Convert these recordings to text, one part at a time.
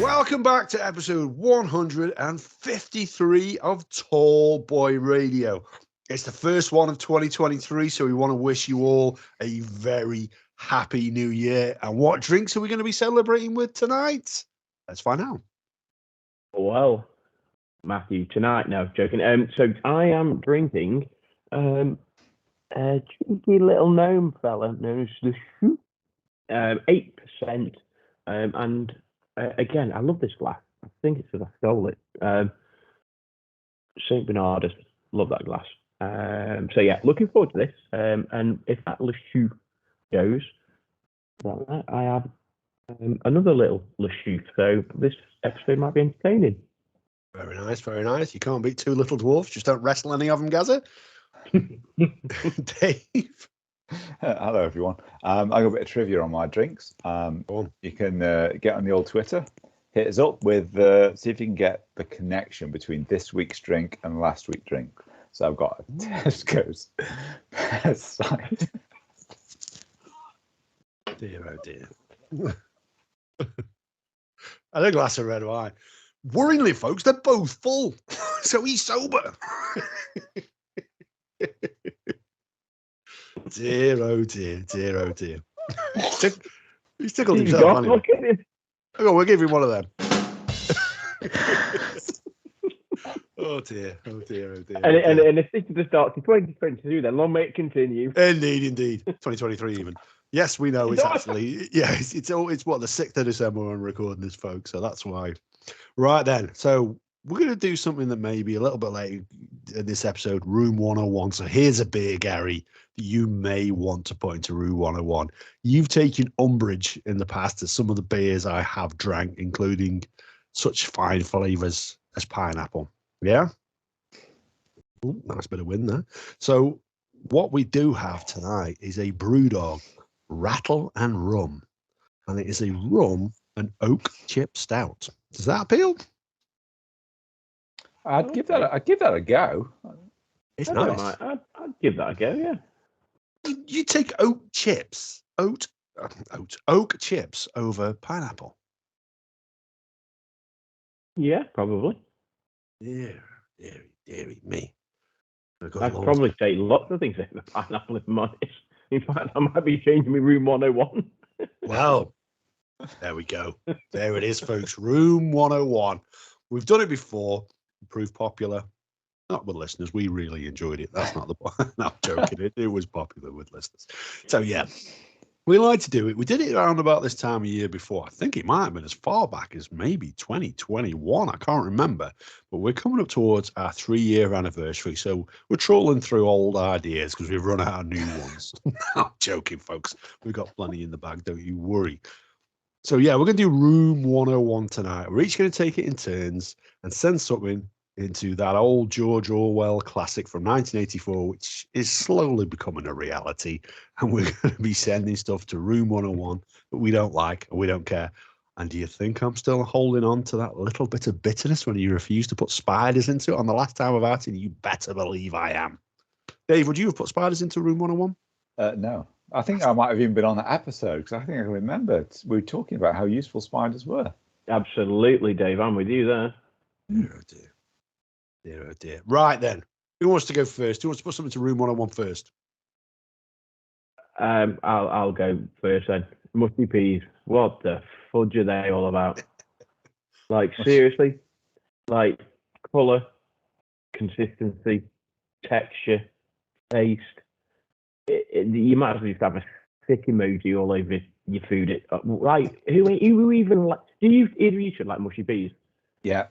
Welcome back to episode 153 of Tall Boy Radio. It's the first one of 2023, so we want to wish you all a very happy new year. And what drinks are we going to be celebrating with tonight? Let's find out. Well, Matthew, tonight, no, joking. So I am drinking a cheeky little gnome fella known as the Shoe, 8%. And again, I love this glass. I think it's because I stole it. St. Bernardus, love that glass. So yeah, looking forward to this. And if that Le Choux goes, well, I have another little Le Choux. So this episode might be entertaining. Very nice, very nice. You can't beat two little dwarfs. Just don't wrestle any of them, Gaza. Dave. Hello, everyone. I got a bit of trivia on my drinks. You can get on the old Twitter, hit us up with, see if you can get the connection between this week's drink and last week's drink. So I've got a Tesco's side. Dear, oh dear. And a glass of red wine. Worryingly, folks, they're both full. So he's sober. Dear, oh dear, dear, oh dear. He's tickled himself. Look at him. Okay, we'll give him one of them. Oh dear, oh dear, oh dear. And if this is the start to 2022, then long may it continue. Indeed. 2023 even. Yes, we know it's actually, it's what, the 6th of December when we're recording this, folks. So that's why. Right then. So we're going to do something that may be a little bit late in this episode, Room 101. So here's a beer, Gary, that you may want to put into Room 101. You've taken umbrage in the past to some of the beers I have drank, including such fine flavors as pineapple. Yeah? Ooh, nice bit of wind there. So what we do have tonight is a Brewdog Rattle and Rum. And it is a rum and oak chip stout. Does that appeal? I'd give that a go. It's nice. I'd give that a go, yeah. You take oak chips over pineapple. Yeah, probably. Deary me. I'd probably take lots of things over pineapple if I'm honest. In fact, I might be changing my Room 101. Well, there we go. There it is, folks. Room 101. We've done it before. Proved popular. Not with listeners. We really enjoyed it. That's not the point. No, I'm joking. It was popular with listeners. So, yeah. We like to do it. We did it around about this time of year before. I think it might have been as far back as maybe 2021. I can't remember. But we're coming up towards our 3-year anniversary. So we're trolling through old ideas because we've run out of new ones. I'm joking, folks. We've got plenty in the bag. Don't you worry. So, yeah, we're going to do Room 101 tonight. We're each going to take it in turns and send something into that old George Orwell classic from 1984, which is slowly becoming a reality. And we're going to be sending stuff to Room 101 that we don't like and we don't care. And do you think I'm still holding on to that little bit of bitterness when you refuse to put spiders into it on the last time of outing? You better believe I am. Dave, would you have put spiders into Room 101? No. I think I might have even been on that episode because I think I remember we were talking about how useful spiders were. Absolutely, Dave. I'm with you there. Dear, oh dear. Dear, oh dear. Right then. Who wants to go first? Who wants to put something to Room 101 first? I'll go first then. Mushy peas. What the fudge are they all about? Like, seriously? Like, colour, consistency, texture, taste. You might as well just have a sick emoji all over your food. Like, who even like? Do you either you should like mushy peas? Yeah,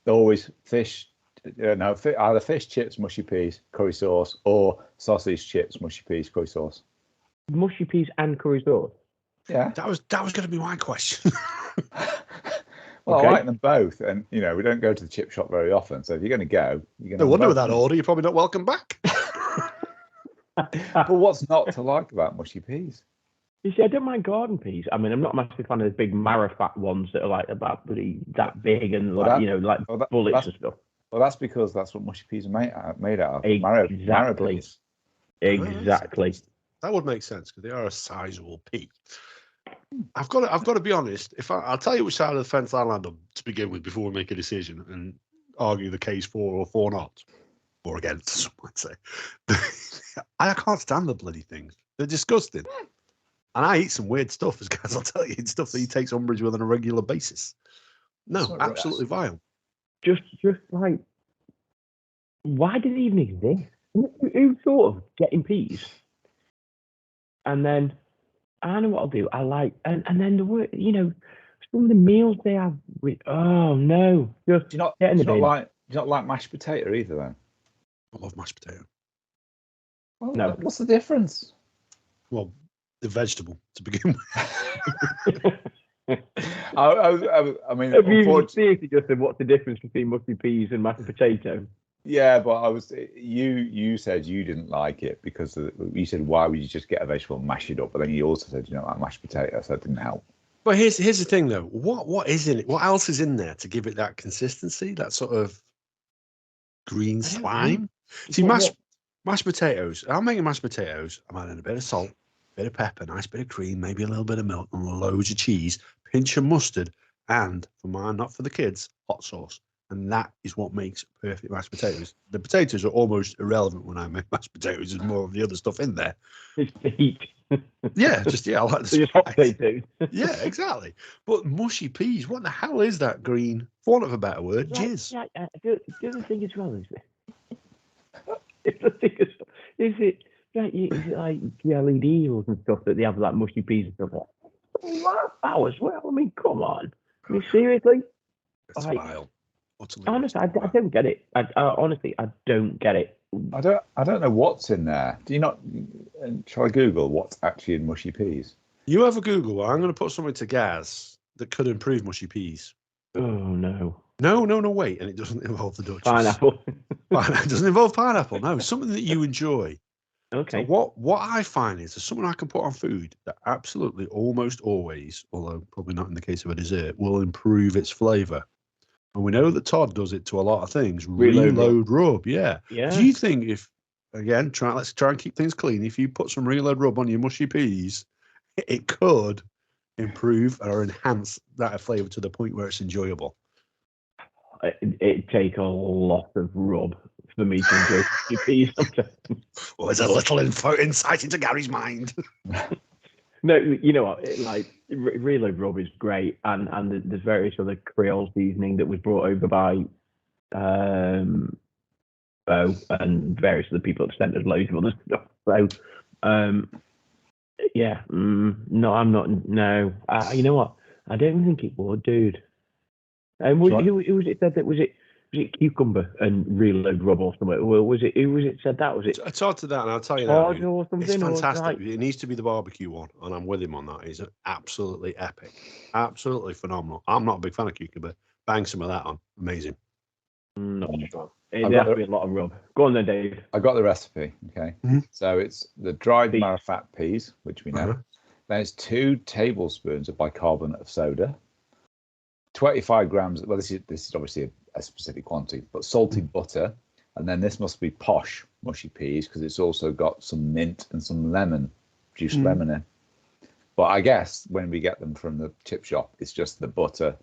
always fish. No, either fish chips, mushy peas, curry sauce, or sausage chips, mushy peas, curry sauce. Mushy peas and curry sauce. Yeah, that was going to be my question. Well, okay. I like them both, and we don't go to the chip shop very often. So if you're going to go, you're going to. No wonder with that order, you're probably not welcome back. But what's not to like about mushy peas? You see, I don't mind garden peas. I mean, I'm not a massive fan of the big marrowfat ones that are like about that big and bullets and stuff. Well, that's because that's what mushy peas are made out of. Exactly. Exactly. That would make sense because they are a sizable pea. I've got to be honest. I'll tell you which side of the fence I land on to begin with before we make a decision and argue the case for or for not, or against, some might say. I can't stand the bloody things. They're disgusting. And I eat some weird stuff, as guys will tell you, it's stuff that he takes umbrage with on a regular basis. No, absolutely vile. Just like, why did it even exist? Who thought of getting peas? And then, I know what I'll do. I like, and then the word, some of the meals they have with, oh no, just Do you not, get in the bin. do you not like mashed potato either then? I love mashed potato. Well, No. What's the difference? Well, the vegetable to begin with. I mean, Have you unfortunately, seriously just said what's the difference between mushy peas and mashed potato? yeah, but you said you didn't like it because you said why would you just get a vegetable and mash it up, but then you also said you don't like mashed potato, so that didn't help. But here's the thing though. What is in it? What else is in there to give it that consistency? That sort of green slime. See, mashed potatoes. I'm making mashed potatoes. I'm adding a bit of salt, a bit of pepper, nice bit of cream, maybe a little bit of milk, and loads of cheese, pinch of mustard, and for mine, not for the kids, hot sauce. And that is what makes perfect mashed potatoes. The potatoes are almost irrelevant when I make mashed potatoes. There's more of the other stuff in there. It's the heat. Yeah, I like the So just hot spice. potatoes. Yeah, exactly. But mushy peas, what the hell is that green? For want of a better word, jizz. Yeah, the other thing as well is is it like jellied eels and stuff that they have like mushy peas and stuff like that as well? I mean, come on. I mean, seriously? It's vile. Honestly, I don't get it. Honestly, I don't get it. I don't know what's in there. Do you not? Shall I Google what's actually in mushy peas? You have a Google. I'm going to put something to Gaz that could improve mushy peas. Oh no. No, wait. And it doesn't involve the Duchess. Pineapple. It doesn't involve pineapple. No, something that you enjoy. Okay. So what I find is there's something I can put on food that absolutely almost always, although probably not in the case of a dessert, will improve its flavour. And we know that Todd does it to a lot of things. Reload rub. Yeah. Do you think let's try and keep things clean. If you put some reload rub on your mushy peas, it could improve or enhance that flavour to the point where it's enjoyable. It'd take a lot of rub for me to enjoy mushy peas. Well, there's a little insight into Gary's mind. No, you know what? Reload rub is great, and there's various other Creole seasoning that was brought over by Bo and various other people that sent us loads of other stuff. So, no, I'm not. No, you know what? I don't think it would, dude. And who was it said that? Was it cucumber and reload rub or something? Who was it said that? Was it? I talked to that, and I'll tell you now. Or something, it's fantastic. It needs to be the barbecue one, and I'm with him on that. He's absolutely epic, absolutely phenomenal. I'm not a big fan of cucumber. Bang some of that on, amazing. Not sure. There has to be a lot of rub. Go on then, Dave. I got the recipe. Okay, So it's the dried marifat peas, which we know. Then it's 2 tablespoons of bicarbonate of soda. 25 grams. Well, this is obviously a specific quantity, but salted butter, and then this must be posh mushy peas because it's also got some mint and some juiced lemon in. But I guess when we get them from the chip shop, it's just the butter,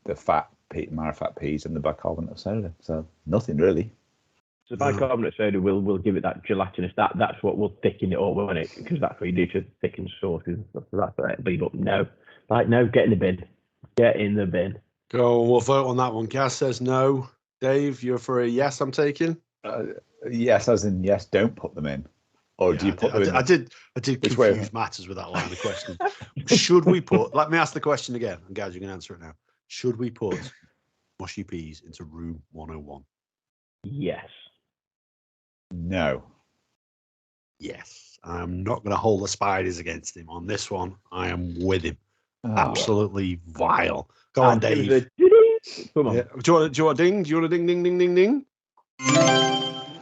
the marifat peas, and the bicarbonate of soda. So nothing really. So bicarbonate soda will give it that gelatinous. That's what will thicken it up, won't it? Because that's what you do to thicken sauces and stuff. So that's what it'll be. But no, get in the bin. Get in the bin. Go, we'll vote on that one. Gaz says no. Dave, you're for a yes, I'm taking? Yes, as in yes, don't put them in. Or do you put them in? I did confuse matters with that line of question. Should we let me ask the question again, and Gaz, you can answer it now. Should we put mushy peas into room 101? Yes. No. Yes. I'm not going to hold the spiders against him on this one. I am with him. Absolutely vile. Go on, Dave. Come on. Yeah. Do you want a ding? Do you want a ding, ding, ding, ding, ding?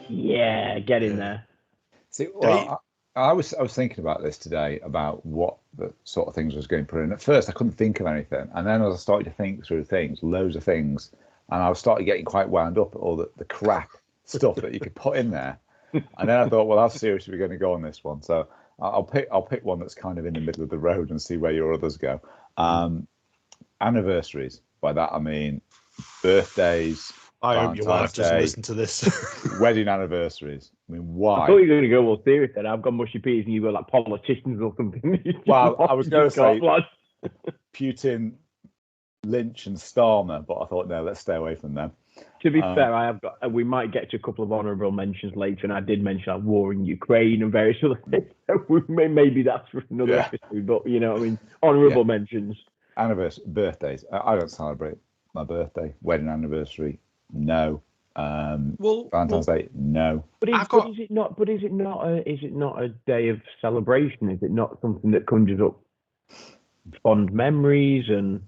Yeah, get in there. See, well, I was thinking about this today about what the sort of things I was going to put in. At first, I couldn't think of anything, and then as I started to think through things, loads of things, and I was starting getting quite wound up at all the crap stuff that you could put in there. And then I thought, well, how serious are we going to go on this one? So I'll pick one that's kind of in the middle of the road and see where your others go. Anniversaries. By that I mean birthdays. I hope your wife Valentine's doesn't Day, listen to this. wedding anniversaries. I mean, why? I thought you were going to go more serious then. I've got mushy peas and you go like politicians or something. Well, I was going to say like... Putin, Lynch, and Starmer, but I thought no, let's stay away from them. To be fair, I have got. We might get to a couple of honourable mentions later, and I did mention like war in Ukraine and various other things. So maybe that's for another episode. But you know, what I mean, honourable mentions. Anniversary, birthdays. I don't celebrate my birthday, wedding anniversary. No. Valentine's Day. No. But is it not? But is it not? Is it not a day of celebration? Is it not something that conjures up fond memories and?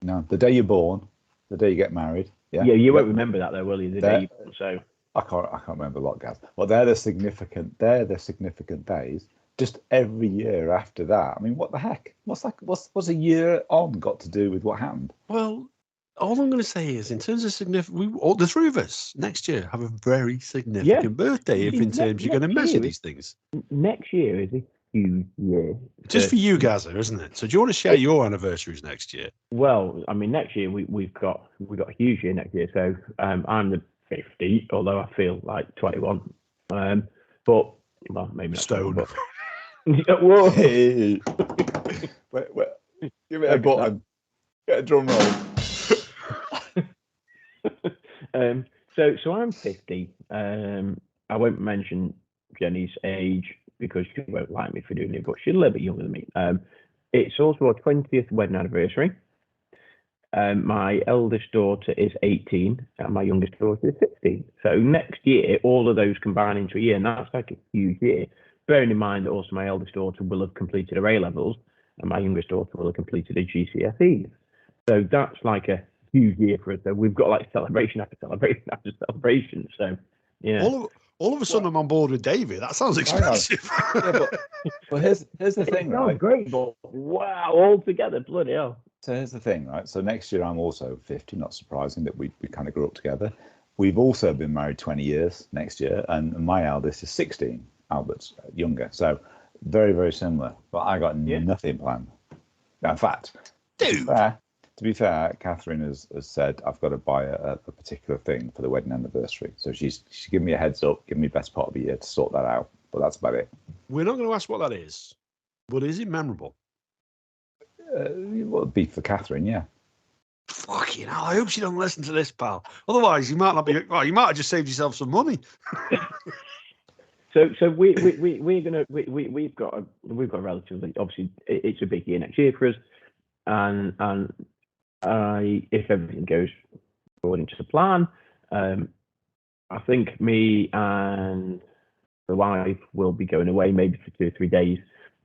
No, the day you're born, the day you get married. Yeah. Yeah, you won't remember that though, will you? The day you're born. So. I can't remember a lot, guys. Well, they're the significant days. Just every year after that. I mean, what the heck? What's a year on got to do with what happened? Well, all I'm going to say is, in terms of significant, all the three of us next year have a very significant birthday. If in terms you're going to measure these things, next year is a huge year. Just for you guys, isn't it? So, do you want to share your anniversaries next year? Well, I mean, next year we've got a huge year next year. So I'm the 50, although I feel like 21. But well, maybe not Stone. But, whoa! Hey. wait, give it a button. Get a drum roll. So I'm 50. I won't mention Jenny's age because she won't like me for doing it, but she's a little bit younger than me. It's also our 20th wedding anniversary. My eldest daughter is 18 and my youngest daughter is 16. So next year, all of those combine into a year, and that's like a huge year. Bearing in mind that also my eldest daughter will have completed her A-levels and my youngest daughter will have completed her GCSEs. So that's like a huge year for us. So we've got like celebration after celebration after celebration. So yeah. All of a sudden, I'm on board with David. That sounds expensive. But here's the thing, right? Great, but wow, all together, bloody hell. So here's the thing, right? So next year I'm also 50. Not surprising that we kind of grew up together. We've also been married 20 years next year, and my eldest is 16. Albert's younger, so very, very similar. But I got nothing planned. Now, in fact, to be fair, Catherine has said I've got to buy a particular thing for the wedding anniversary. So she's given me a heads up, given me best part of the year to sort that out. But that's about it. We're not going to ask what that is, but is it memorable? Well, it'd be for Catherine, yeah. Fucking hell! I hope she don't listen to this, pal. Otherwise, you might not be. Well, you might have just saved yourself some money. So we've got a relatively, obviously it's a big year next year for us, and if everything goes according to the plan, I think me and the wife will be going away maybe for 2 or 3 days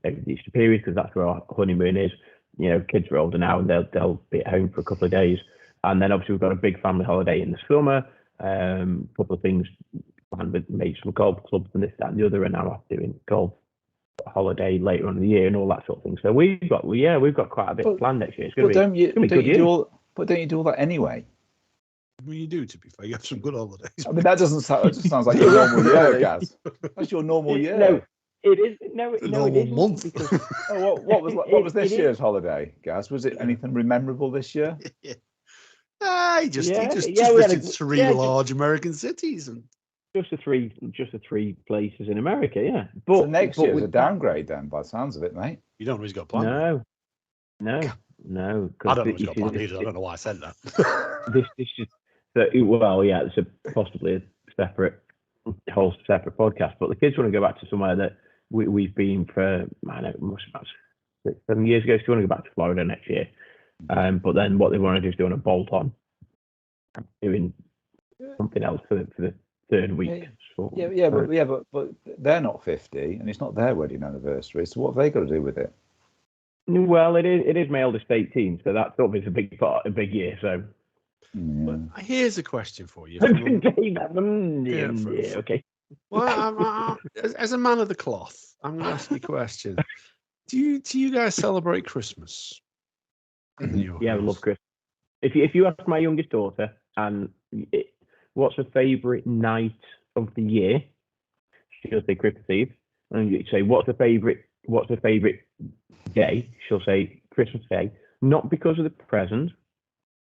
over the Easter period because that's where our honeymoon is. You know, kids are older now and they'll be at home for a couple of days, and then obviously we've got a big family holiday in the summer. A couple of things. With mates from golf clubs and this, that, and the other, and now I'm doing golf holiday later on in the year and all that sort of thing. So we've got quite a bit planned next year. It's going to be a good year. But don't you do all that anyway? Well, you do, to be fair. You have some good holidays. I mean, that doesn't sound. It just sounds like your normal year, Gaz. That's your normal year. No, it is. No, it isn't. Month. Because, what was this year's holiday, Gaz? Was it anything memorable this year? He just visited 3 large American cities and. Just the three places in America, yeah. But so next year's a downgrade then, by the sounds of it, mate. You don't know he's got planned. No. I don't know he's got planned either. I don't know why I said that. this is just it's possibly a separate podcast. But the kids want to go back to somewhere that we've been for. I know, must about 6-7 years ago. So they want to go back to Florida next year. But then what they want to do is doing a bolt on, doing something else for the 3rd week. But they're not 50, and it's not their wedding anniversary. So what have they got to do with it? Well, it is my eldest 18, so that's obviously a big year. So here's a question for you. Okay. Well, as a man of the cloth, I'm going to ask you a question. Do you guys celebrate Christmas? Yeah, we love Christmas. If you ask my youngest daughter, and what's her favourite night of the year, she'll say Christmas Eve. And you say, what's the favourite day? She'll say Christmas Day, not because of the present,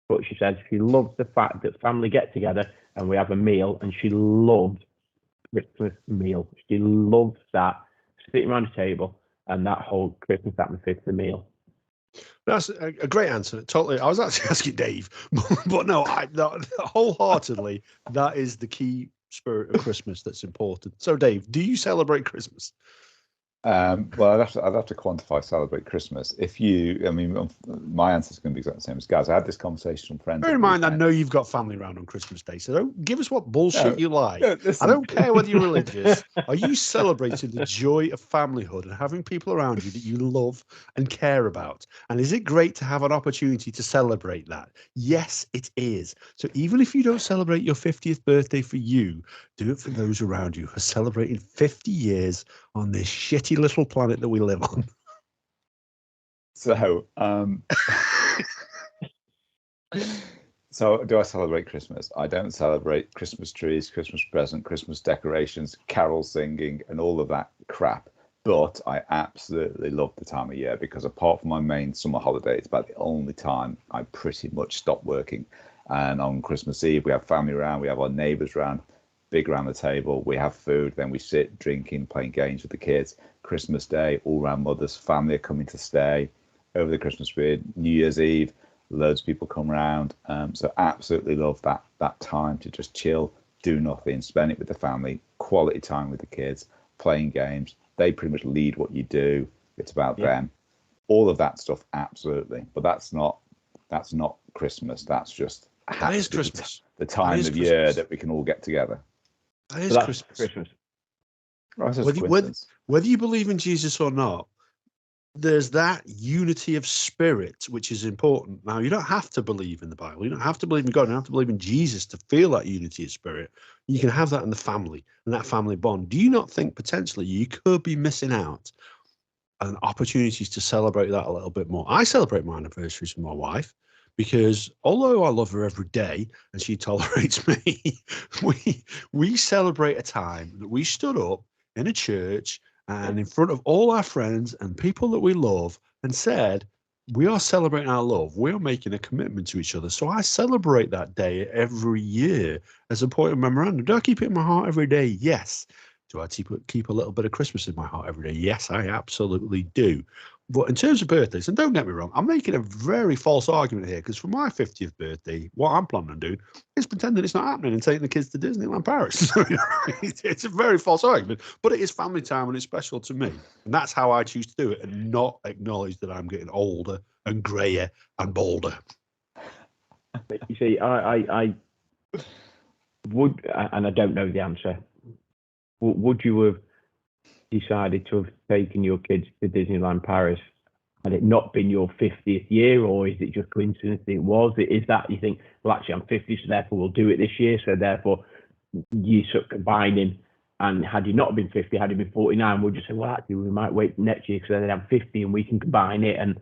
but she said she loves the fact that family get together and we have a meal, and she loved Christmas meal. She loves that, sitting around the table and that whole Christmas atmosphere to the meal. That's a great answer. Totally. I was actually asking Dave, but no, wholeheartedly, that is the key spirit of Christmas that's important. So, Dave, do you celebrate Christmas? Well, I'd have to quantify celebrate Christmas. My answer is going to be exactly the same as Gaz. I had this conversation with friends. Bear in mind, I know you've got family around on Christmas Day, so don't give us what bullshit you like. I don't care whether you're religious. Are you celebrating the joy of familyhood and having people around you that you love and care about? And is it great to have an opportunity to celebrate that? Yes, it is. So even if you don't celebrate your 50th birthday for you, do it for those around you who are celebrating 50 years on this shitty little planet that we live on. So, so do I celebrate Christmas? I don't celebrate Christmas trees, Christmas present, Christmas decorations, carol singing, and all of that crap. But I absolutely love the time of year, because apart from my main summer holiday, it's about the only time I pretty much stop working. And on Christmas Eve, we have family around, we have our neighbours around, big around the table, we have food, then we sit drinking, playing games with the kids. Christmas Day, all around mothers, family are coming to stay over the Christmas period. New Year's Eve, loads of people come around. So absolutely love that time to just chill, do nothing, spend it with the family, quality time with the kids, playing games. They pretty much lead what you do. It's about them. All of that stuff, absolutely. But that's not Christmas. That's just that is Christmas. The time of year that we can all get together. That is Christmas. Whether you believe in Jesus or not, there's that unity of spirit, which is important. Now, you don't have to believe in the Bible. You don't have to believe in God. You don't have to believe in Jesus to feel that unity of spirit. You can have that in the family and that family bond. Do you not think potentially you could be missing out on opportunities to celebrate that a little bit more? I celebrate my anniversaries with my wife, because although I love her every day and she tolerates me, we celebrate a time that we stood up in a church and in front of all our friends and people that we love and said, we are celebrating our love. We are making a commitment to each other. So I celebrate that day every year as a point of memorandum. Do I keep it in my heart every day? Yes. Do I keep a little bit of Christmas in my heart every day? Yes, I absolutely do. But in terms of birthdays, and don't get me wrong, I'm making a very false argument here, because for my 50th birthday, what I'm planning on doing is pretending it's not happening and taking the kids to Disneyland Paris. It's a very false argument, but it is family time and it's special to me. And that's how I choose to do it, and not acknowledge that I'm getting older and grayer and bolder. You see, I would, and I don't know the answer, would you have decided to have taken your kids to Disneyland Paris had it not been your 50th year, or is it just coincidence it was? Is that you think, well, actually I'm 50, so therefore we'll do it this year, so therefore you sort of combining, and had you not been 50, had you been 49, we'll just say, well, actually we might wait next year because then I'm 50 and we can combine it. And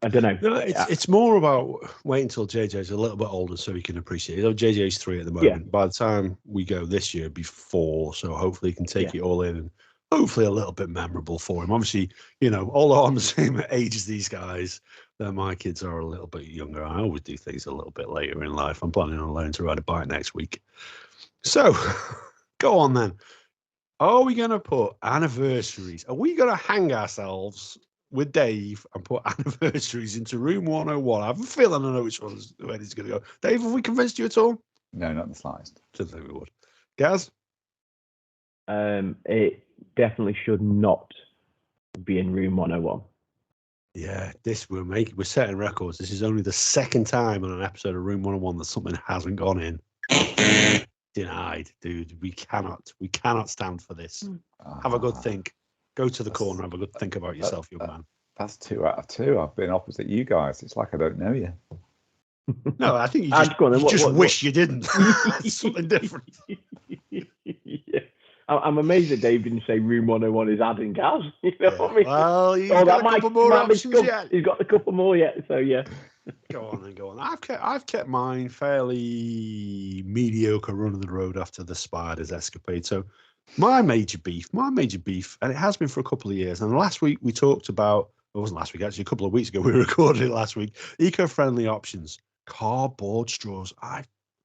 I don't know. No, it's more about waiting until JJ's a little bit older so he can appreciate it. JJ's 3 at the moment. Yeah. By the time we go this year, it'll be 4, so hopefully he can take it all in, and hopefully a little bit memorable for him. Obviously, although I'm the same age as these guys, my kids are a little bit younger. I always do things a little bit later in life. I'm planning on learning to ride a bike next week. So, go on then. Are we going to put anniversaries? Are we going to hang ourselves with Dave and put anniversaries into room 101? I have a feeling I know which way it's going to go. Dave, have we convinced you at all? No, not the slightest. Didn't think we would. Gaz? It definitely should not be in room 101. Yeah, we're setting records. This is only the second time on an episode of Room 101 that something hasn't gone in. Denied, dude. We cannot stand for this. Have a good think. Go to the corner, have a good think about yourself, young man. That's 2 out of 2. I've been opposite you guys. It's like I don't know you. No, I think you just wish you didn't. Something different. Yeah. I'm amazed that Dave didn't say room 101 is adding Gaz. You know what I mean? Well, he's got a couple more options yet. He's got a couple more yet, so yeah. Go on. I've kept mine fairly mediocre run of the road after the Spiders escapade. So My major beef, and it has been for a couple of years. And last week we talked about, it wasn't last week, actually, a couple of weeks ago, we recorded it last week. Eco-friendly options, cardboard straws. I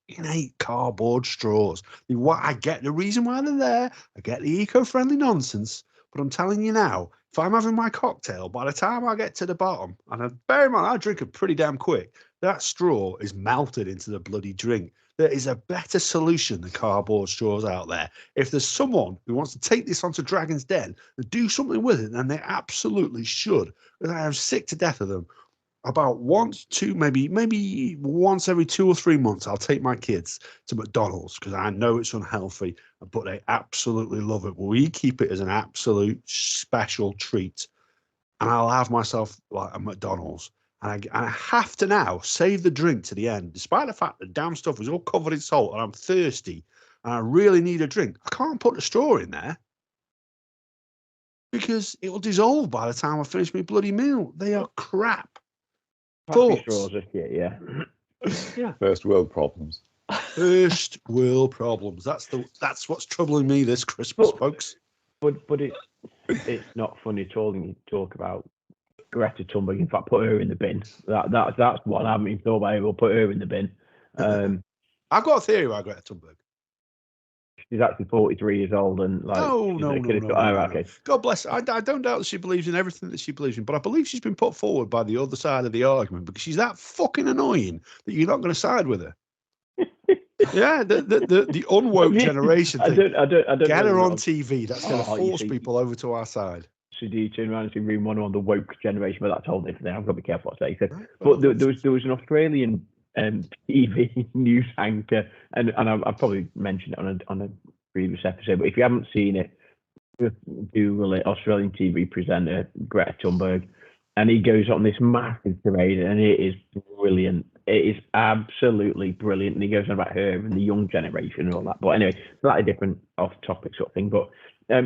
hate cardboard straws. I get the reason why they're there. I get the eco-friendly nonsense. But I'm telling you now, if I'm having my cocktail, by the time I get to the bottom, and bear in mind, I drink it pretty damn quick, that straw is melted into the bloody drink. There is a better solution than cardboard straws out there. If there's someone who wants to take this onto Dragon's Den and do something with it, then they absolutely should. And I am sick to death of them. About maybe once every 2 or 3 months, I'll take my kids to McDonald's because I know it's unhealthy, but they absolutely love it. We keep it as an absolute special treat. And I'll have myself like a McDonald's. And I have to now save the drink to the end, despite the fact the damn stuff was all covered in salt and I'm thirsty and I really need a drink. I can't put the straw in there because it will dissolve by the time I finish my bloody meal. They are crap. Plastic straws are shit, yeah. Yeah. First world problems. First world problems. That's what's troubling me this Christmas, folks. But it's not funny at all when you talk about Greta Thunberg. In fact, put her in the bin. That's what I haven't even thought about. We'll put her in the bin. I've got a theory about Greta Thunberg. She's actually 43 years old and like. No. Okay. God bless her. I don't doubt that she believes in everything that she believes in, but I believe she's been put forward by the other side of the argument because she's that fucking annoying that you're not going to side with her. Yeah, the unwoke generation thing. I don't get her on TV. That's going to force people over to our side. So do you turn around and see room 101 the woke generation? But that's a whole different thing. I've got to be careful what I say. But there was an Australian TV news anchor, and I've probably mentioned it on a previous episode. But if you haven't seen it, Google it. Australian TV presenter Greta Thunberg, and he goes on this massive tirade, and it is brilliant. It is absolutely brilliant. And he goes on about her and the young generation and all that. But anyway, slightly different off-topic sort of thing. But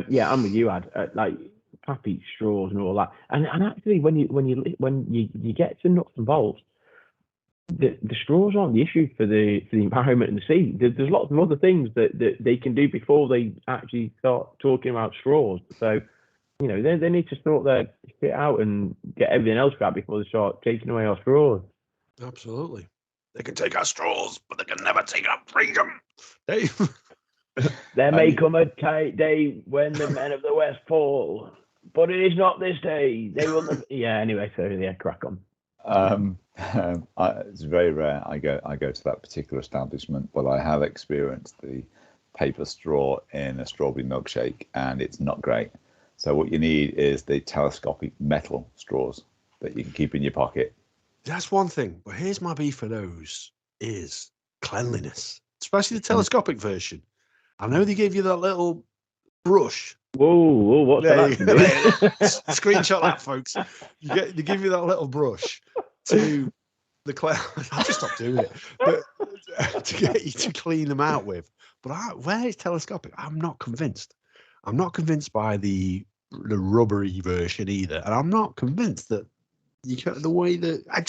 yeah, I'm with you, Ad. Like happy straws and all that. And actually, when you get to nuts and bolts, the straws aren't the issue for the environment and the sea. There's lots of other things that they can do before they actually start talking about straws. So, you know, they need to sort their shit out and get everything else right before they start taking away our straws. Absolutely. They can take our straws, but they can never take our freedom. There may come a day when the men of the West fall, but it is not this day. They will never... Yeah, anyway, so yeah, crack on. It's very rare I go to that particular establishment, but I have experienced the paper straw in a strawberry milkshake, and it's not great. So what you need is the telescopic metal straws that you can keep in your pocket. That's one thing, but here's my beef for those is cleanliness, especially the telescopic version. I know they give you that little brush. Whoa, what's that? Screenshot that, folks. They give you that little brush to the cloud. I just stopped doing it, but to get you to clean them out with. But where it's telescopic, I'm not convinced. I'm not convinced by the rubbery version either, and I'm not convinced that the way that I'm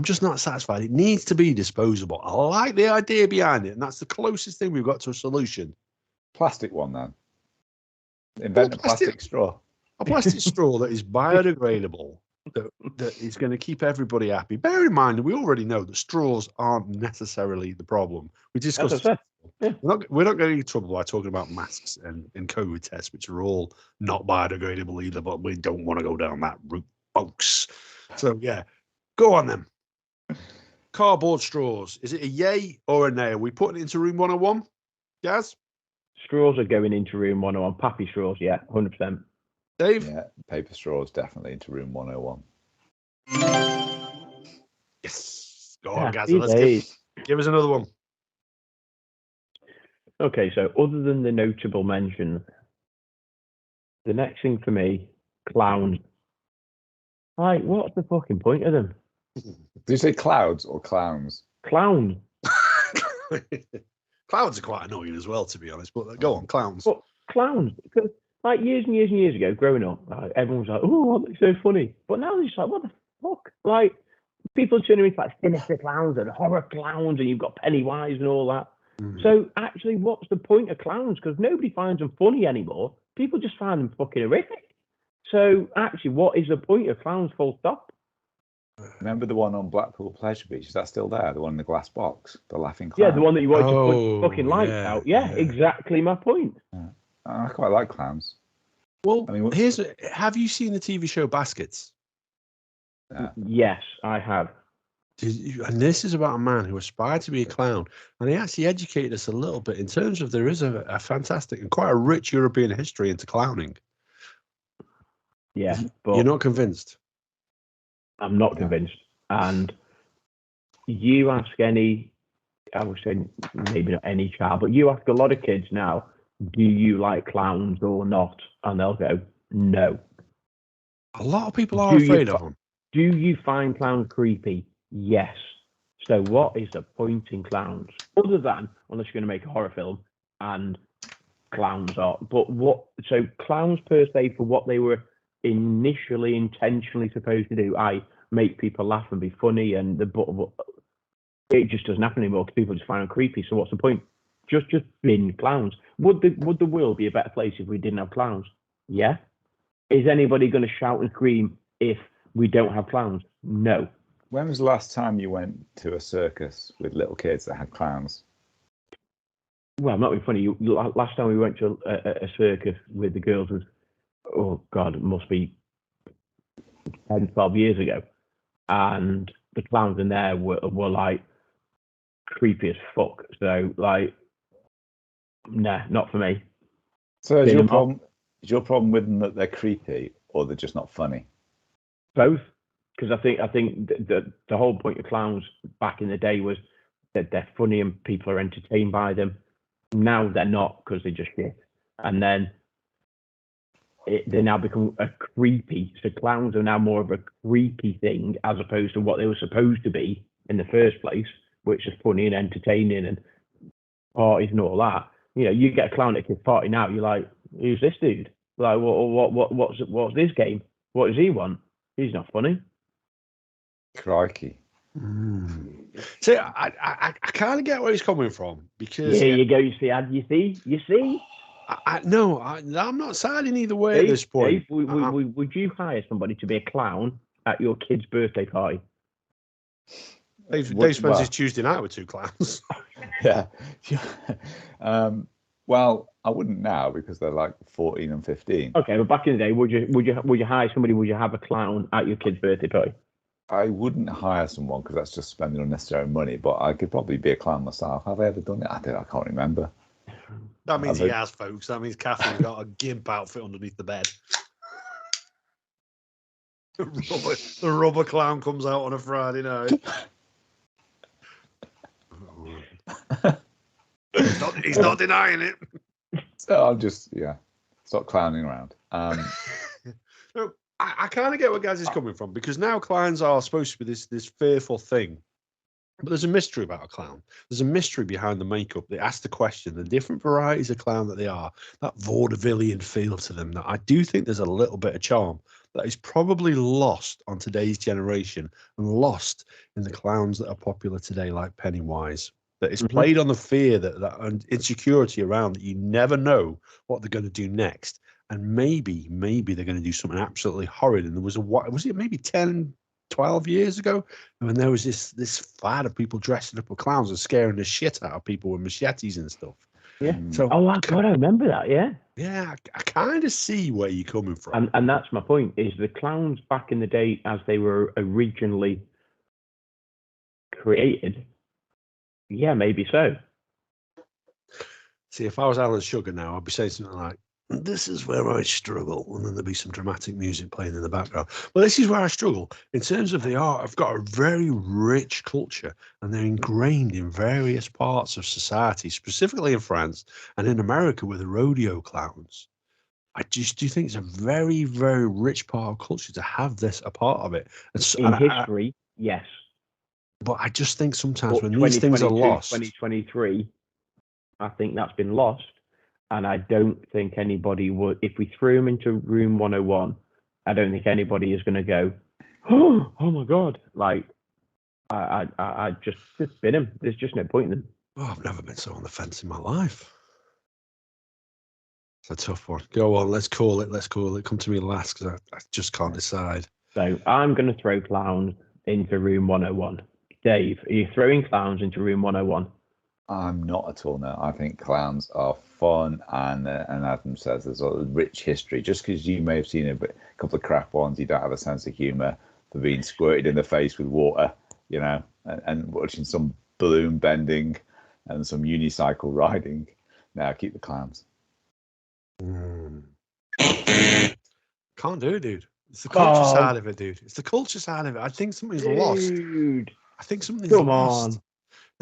just not satisfied. It needs to be disposable. I like the idea behind it, and that's the closest thing we've got to a solution. Plastic one, then. Invent a plastic straw. A plastic straw that is biodegradable, that is going to keep everybody happy. Bear in mind, we already know that straws aren't necessarily the problem. We discussed. Yeah. We're not getting in trouble by talking about masks and COVID tests, which are all not biodegradable either. But we don't want to go down that route, folks. So yeah, go on then. Cardboard straws. Is it a yay or a nay? Are we putting it into room 101? Gaz? Straws are going into room 101. Pappy straws, yeah, 100%. Dave? Yeah, paper straws definitely into room 101. Yes. Go on, Gaz. Let's give us another one. Okay, so other than the notable mentions, the next thing for me, clowns. Like, what's the fucking point of them? Did you say clouds or clowns? Clowns. Clowns are quite annoying as well, to be honest. But go on, clowns. But clowns, because like years and years and years ago, growing up, everyone was like, "Oh, that's so funny." But now they're just like, "What the fuck?" Like people turning into like sinister clowns and horror clowns, and you've got Pennywise and all that. So actually, what's the point of clowns? Because nobody finds them funny anymore. People just find them fucking horrific. So actually, what is the point of clowns? Full stop. Remember the one on Blackpool Pleasure Beach? Is that still there? The one in the glass box, the laughing clown. Yeah, the one that you wanted to Oh, put fucking lights yeah, out. Yeah, yeah. exactly my point. I quite like clowns. Well, I mean, have you seen the TV show Baskets? Yes, I have. And this is about a man who aspired to be a clown, and he actually educated us a little bit in terms of there is a fantastic and quite a rich European history into clowning. Yeah, but You're not convinced? I'm not convinced. And you ask any, I would say maybe not any child, but you ask a lot of kids now, do you like clowns or not? And they'll go, no. A lot of people are afraid of them. Do you find clowns creepy? Yes. So what is the point in clowns? Other than, unless you're going to make a horror film, and clowns are, but what, so clowns per se for what they were initially intentionally supposed to do, make people laugh and be funny, and it just doesn't happen anymore because people just find them creepy. So what's the point? Just bin clowns. Would the world be a better place if we didn't have clowns? Yeah. Is anybody going to shout and scream if we don't have clowns? No. When was the last time you went to a circus with little kids that had clowns? Well, I'm not being funny. Last time we went to a circus with the girls was, oh God, it must be 10, 12 years ago. And the clowns in there were like creepy as fuck. So like, nah, not for me. So is your problem with them that they're creepy or they're just not funny? Both. Because I think the whole point of clowns back in the day was that they're funny and people are entertained by them. Now they're not because they're just shit. And then they now become a creepy. So clowns are now more of a creepy thing as opposed to what they were supposed to be in the first place, which is funny and entertaining and parties and all that. You know, you get a clown at a kid's party now, you're like, who's this dude? Like, what's this game? What does he want? He's not funny. Crikey. See, I kind of get where he's coming from because Here you go. You see. No, I'm not siding either way Dave, at this point. Dave, would you hire somebody to be a clown at your kid's birthday party? Dave spends his Tuesday night with two clowns. Yeah. Well, I wouldn't now because they're like 14 and 15. Okay, but back in the day, would you hire somebody? Would you have a clown at your kid's birthday party? I wouldn't hire someone because that's just spending unnecessary money. But I could probably be a clown myself. Have I ever done it? I can't remember. That means he has, folks. That means Catherine's got a gimp outfit underneath the bed. The rubber clown comes out on a Friday night. He's not denying it. So I'm just, stop clowning around. No, I kind of get where Gaz is coming from because now clowns are supposed to be this fearful thing. But there's a mystery about a clown. There's a mystery behind the makeup. They ask the question, the different varieties of clown that they are, that vaudevillian feel to them, that I do think there's a little bit of charm that is probably lost on today's generation and lost in the clowns that are popular today, like Pennywise. That is played on the fear that insecurity around that you never know what they're going to do next. And maybe they're going to do something absolutely horrid. And there was it maybe 10, 12 years ago when there was this fad of people dressing up as clowns and scaring the shit out of people with machetes and stuff. Yeah. So, I remember that. Yeah. Yeah, I kind of see where you're coming from. And that's my point, is the clowns back in the day as they were originally created, yeah, maybe so. See, if I was Alan Sugar now, I'd be saying something like, this is where I struggle. And then there'd be some dramatic music playing in the background. Well, this is where I struggle. In terms of the art, I've got a very rich culture and they're ingrained in various parts of society, specifically in France and in America with the rodeo clowns. I just do think it's a very, very rich part of culture to have this a part of it. In history, yes. But I just think sometimes when these things are lost. 2023, I think that's been lost. And I don't think anybody would, if we threw them into room 101, I don't think anybody is going to go, oh my God. Like, I just bin them. There's just no point in them. Oh, I've never been so on the fence in my life. It's a tough one. Go on, let's call it. Let's call it. Come to me last because I just can't decide. So I'm going to throw clowns into room 101. Dave, are you throwing clowns into room 101? I'm not at all. No, I think clowns are fun, and Adam says there's a rich history. Just because you may have seen a couple of crap ones, you don't have a sense of humour for being squirted in the face with water, you know, and watching some balloon bending and some unicycle riding. Now keep the clowns. Can't do it, dude. It's the culture side of it, dude. It's the culture side of it. I think something's lost. I think something's lost. On.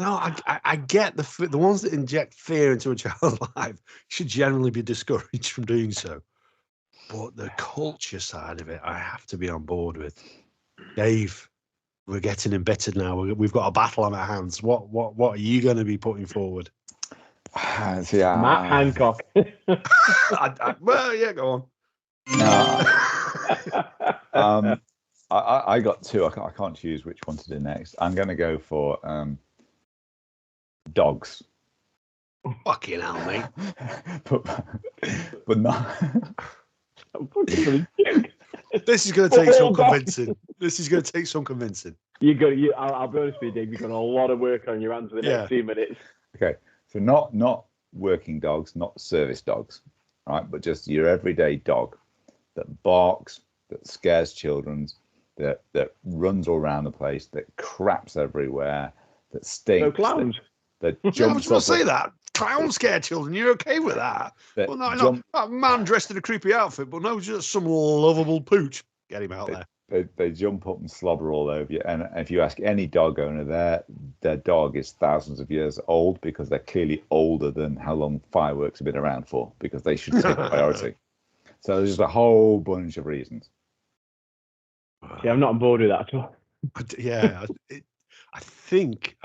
No, I get the ones that inject fear into a child's life should generally be discouraged from doing so. But the culture side of it, I have to be on board with. Dave, we're getting embittered now. We've got a battle on our hands. What are you going to be putting forward? Matt Hancock. Well, yeah, go on. No, I got two. I can't choose which one to do next. I'm going to go for dogs. Fucking hell, mate. but not. This is going to take some convincing. This is going to take some convincing. I'll be honest with you, Dave. You've got a lot of work on your hands for the next 2 minutes. Okay, so not working dogs, not service dogs, right? But just your everyday dog that barks, that scares children, that runs all around the place, that craps everywhere, that stinks. No clowns. That I jumps was going to say that. Clowns scare children. You're okay with that? Well, no, a man dressed in a creepy outfit, but no, just some lovable pooch. Get him out there. They jump up and slobber all over you. And if you ask any dog owner, their dog is thousands of years old because they're clearly older than how long fireworks have been around for, because they should take priority. So there's just a whole bunch of reasons. Yeah, I'm not on board with that at all. Yeah, I think,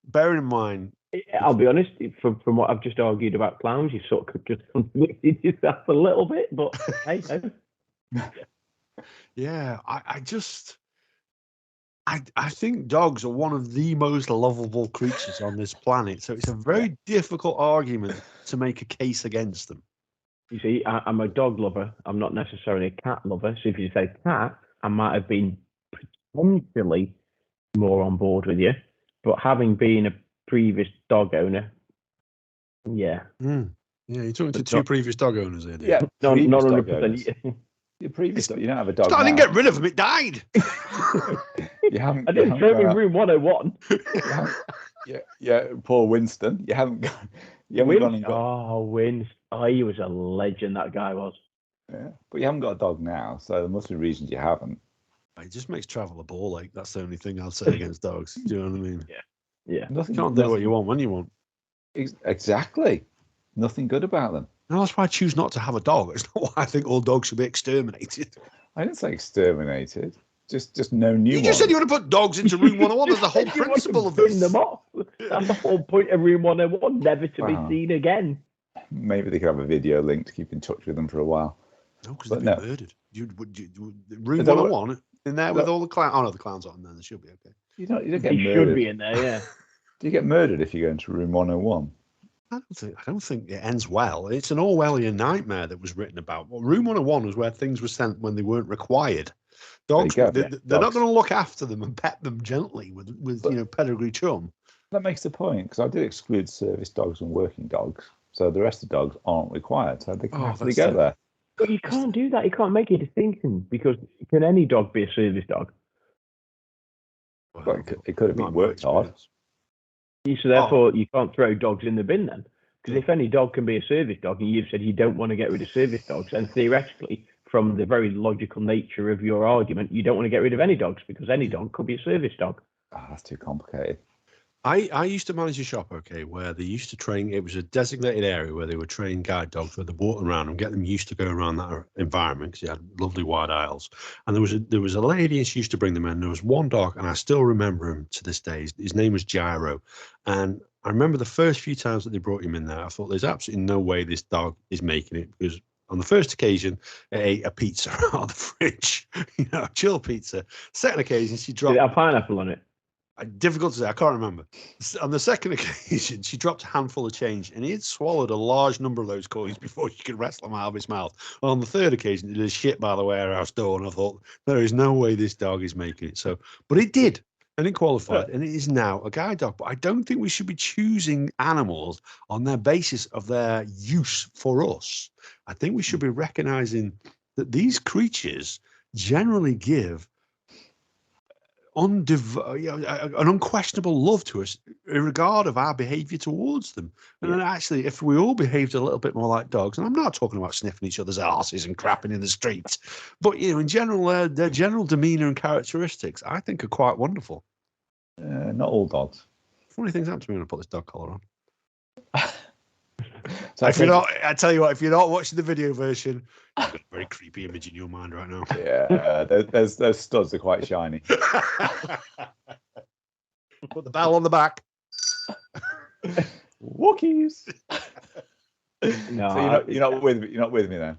bearing in mind, I'll be honest, from what I've just argued about clowns, you sort of just contradicted yourself a little bit, but hey. Yeah, I think dogs are one of the most lovable creatures on this planet. So it's a very difficult argument to make a case against them. You see, I'm a dog lover. I'm not necessarily a cat lover. So if you say cat, I might have been potentially more on board with you. But having been a previous dog owner, yeah. Yeah, you're talking to two previous dog owners here, dude. Yeah, not 100%. Your previous dog, you don't have a dog. I didn't get rid of him, it died. You haven't. I didn't throw him in room 101. Yeah, poor Winston. You haven't gone. You haven't gone and got. Winston. Oh, he was a legend, that guy was. Yeah, but you haven't got a dog now, so there must be reasons you haven't. It just makes travel a ball ache. That's the only thing I'll say against dogs. Do you know what I mean? Yeah. You can't do what you want when you want. Exactly. Nothing good about them. No, that's why I choose not to have a dog. It's not why I think all dogs should be exterminated. I didn't say exterminated. Just no new. You just said you want to put dogs into room 101. That's the whole principle of this. Them off. That's the whole point of room 101, never to be seen again. Maybe they could have a video link to keep in touch with them for a while. No, because they've been murdered. Room 101 in there with all the clowns. Oh no, the clowns aren't in there. They should be okay. You don't get they murdered. Should be in there, yeah. Do you get murdered if you go into room 101? I don't think it ends well. It's an Orwellian nightmare that was written about. Well, room 101 was where things were sent when they weren't required. Dogs, they're not going to look after them and pet them gently with pedigree chum. That makes the point, because I did exclude service dogs and working dogs, so the rest of the dogs aren't required, so they can happily go there. But you can't do that. You can't make a distinction, because can any dog be a service dog? Well, it could have been worked hard. So therefore, you can't throw dogs in the bin then. Because if any dog can be a service dog, and you've said you don't want to get rid of service dogs, and theoretically, from the very logical nature of your argument, you don't want to get rid of any dogs, because any dog could be a service dog. Oh, that's too complicated. I used to manage a shop, where they used to train. It was a designated area where they would train guide dogs, where they walk around and get them used to go around that environment, because you had lovely wide aisles. And there was a lady, and she used to bring them in. There was one dog, and I still remember him to this day. His name was Gyro, and I remember the first few times that they brought him in there, I thought there's absolutely no way this dog is making it, because on the first occasion, it ate a pizza out of the fridge, a chill pizza. Second occasion, she dropped. Did it have pineapple on it? Difficult to say. I can't remember. On the second occasion, she dropped a handful of change, and he had swallowed a large number of those coins before she could wrestle them out of his mouth. On the third occasion, it did a shit by the warehouse door, and I thought, there is no way this dog is making it. So, but it did, and it qualified, and it is now a guide dog. But I don't think we should be choosing animals on their basis of their use for us. I think we should be recognizing that these creatures generally give an unquestionable love to us in regard of our behavior towards them. And then actually, if we all behaved a little bit more like dogs, and I'm not talking about sniffing each other's asses and crapping in the streets, but in general, their general demeanor and characteristics, I think, are quite wonderful. Not all dogs. Funny things happen to me when I put this dog collar on. So I tell you what, if you're not watching the video version, you've got a very creepy image in your mind right now. Yeah, those studs are quite shiny. Put the bell on the back. Wookiees. No, So you're not with me then.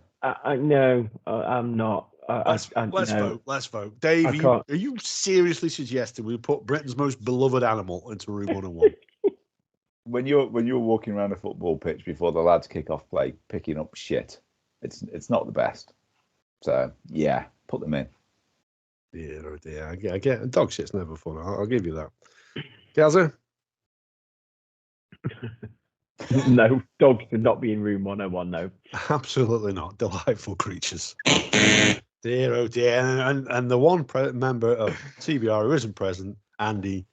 No, I'm not. Let's vote. Let's vote. Dave, are you seriously suggesting we put Britain's most beloved animal into room 101? When you're walking around a football pitch before the lads kick off play, picking up shit, it's not the best. So yeah, put them in. Dear, oh dear. I get dog shit's never fun. I'll give you that. Gaza? No, dogs should not be in room 101. No, Absolutely not. Delightful creatures. Dear, oh dear. And the one member of TBR who isn't present, Andy,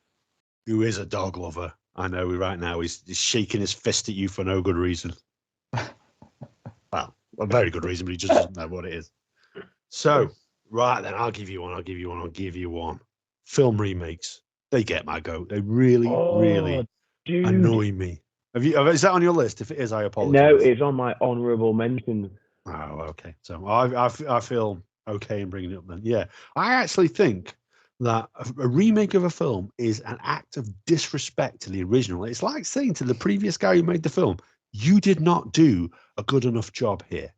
who is a dog lover. I know right now he's shaking his fist at you for no good reason. Well, a very good reason, but he just doesn't know what it is. So, right then, I'll give you one. Film remakes. They get my goat. They really annoy me. Is that on your list? If it is, I apologize. No, it's on my honourable mentions. Oh, okay. So I feel okay in bringing it up then. Yeah, I actually think that a remake of a film is an act of disrespect to the original. It's like saying to the previous guy who made the film, you did not do a good enough job here.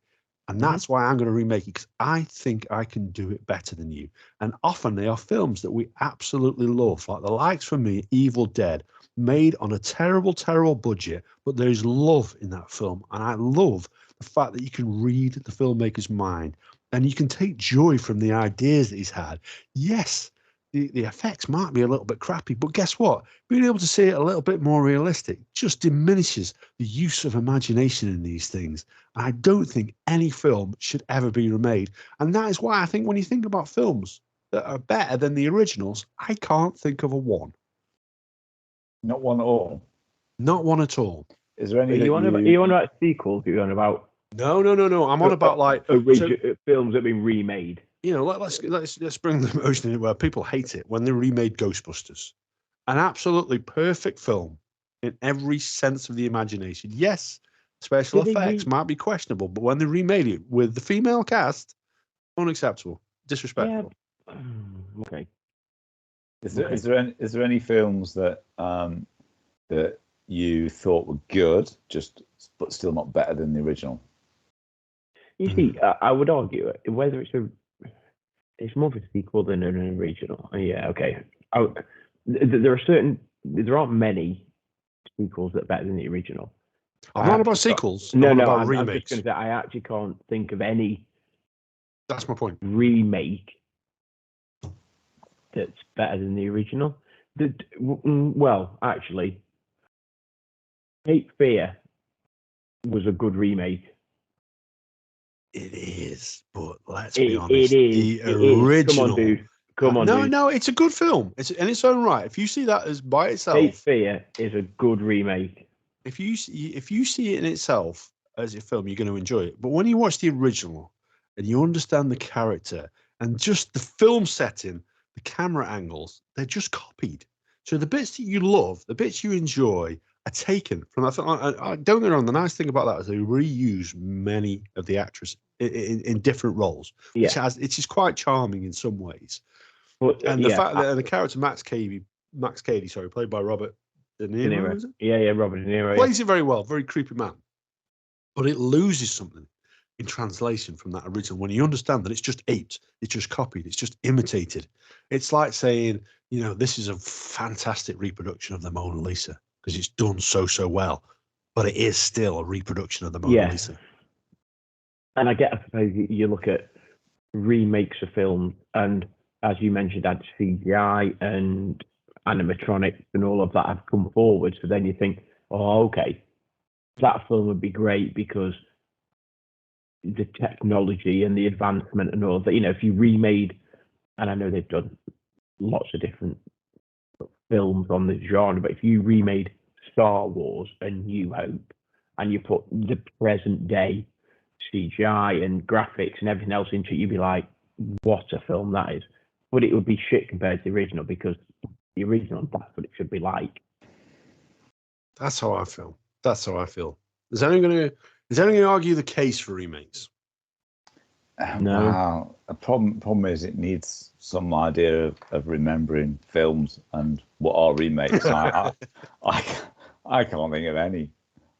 And that's why I'm going to remake it, because I think I can do it better than you. And often they are films that we absolutely love, like the likes for me, Evil Dead, made on a terrible, terrible budget, but there's love in that film. And I love the fact that you can read the filmmaker's mind and you can take joy from the ideas that he's had. Yes, the effects might be a little bit crappy, but guess what? Being able to see it a little bit more realistic just diminishes the use of imagination in these things. And I don't think any film should ever be remade. And that is why I think when you think about films that are better than the originals, I can't think of a one. Not one at all. Not one at all. Is there any? Are you on about sequels? Are you on about? No. I'm on about like films that have been remade. You know, let's bring the emotion in where people hate it when they remade Ghostbusters. An absolutely perfect film in every sense of the imagination. Yes, special effects might be questionable, but when they remade it with the female cast, unacceptable, disrespectful. Yeah. Okay. Is there any films that that you thought were good, but still not better than the original? You see, I would argue whether it's more of a sequel than an original. Yeah, okay. There aren't many sequels that are better than the original. I'm not about sequels. No, about I'm just going to say I actually can't think of any. That's my point. Remake that's better than the original. Well, actually, Cape Fear was a good remake. It is, but let's be honest. It is. The original. Come on, dude. Come on, dude. No, it's a good film. It's in its own right. If you see that as by itself, Cape Fear is a good remake. If you see it in itself as a film, you're going to enjoy it. But when you watch the original and you understand the character and just the film setting, the camera angles, they're just copied. So the bits that you love, the bits you enjoy, are taken from that film. I don't get me wrong. The nice thing about that is they reuse many of the actors in different roles, which is quite charming in some ways. But, and the fact that the character Max Cady, played by Robert De Niro. Is it? Yeah, Robert De Niro plays it very well. Very creepy man, but it loses something. in translation from that original. When you understand that it's just aped, it's just copied, it's just imitated. It's like saying, this is a fantastic reproduction of the Mona Lisa because it's done so well, but it is still a reproduction of the Mona Lisa. And I suppose you look at remakes of films, and as you mentioned, had CGI and animatronics and all of that have come forward. So then you think, oh, okay, that film would be great because the technology and the advancement and all of that. If you remade, and I know they've done lots of different films on this genre, but if you remade Star Wars and New Hope and you put the present day CGI and graphics and everything else into it, you'd be like, what a film that is. But it would be shit compared to the original, because the original, that's what it should be like. That's how I feel. Is anyone going to argue the case for remakes? No. Wow. The problem is it needs some idea of remembering films and what are remakes. I can't think of any.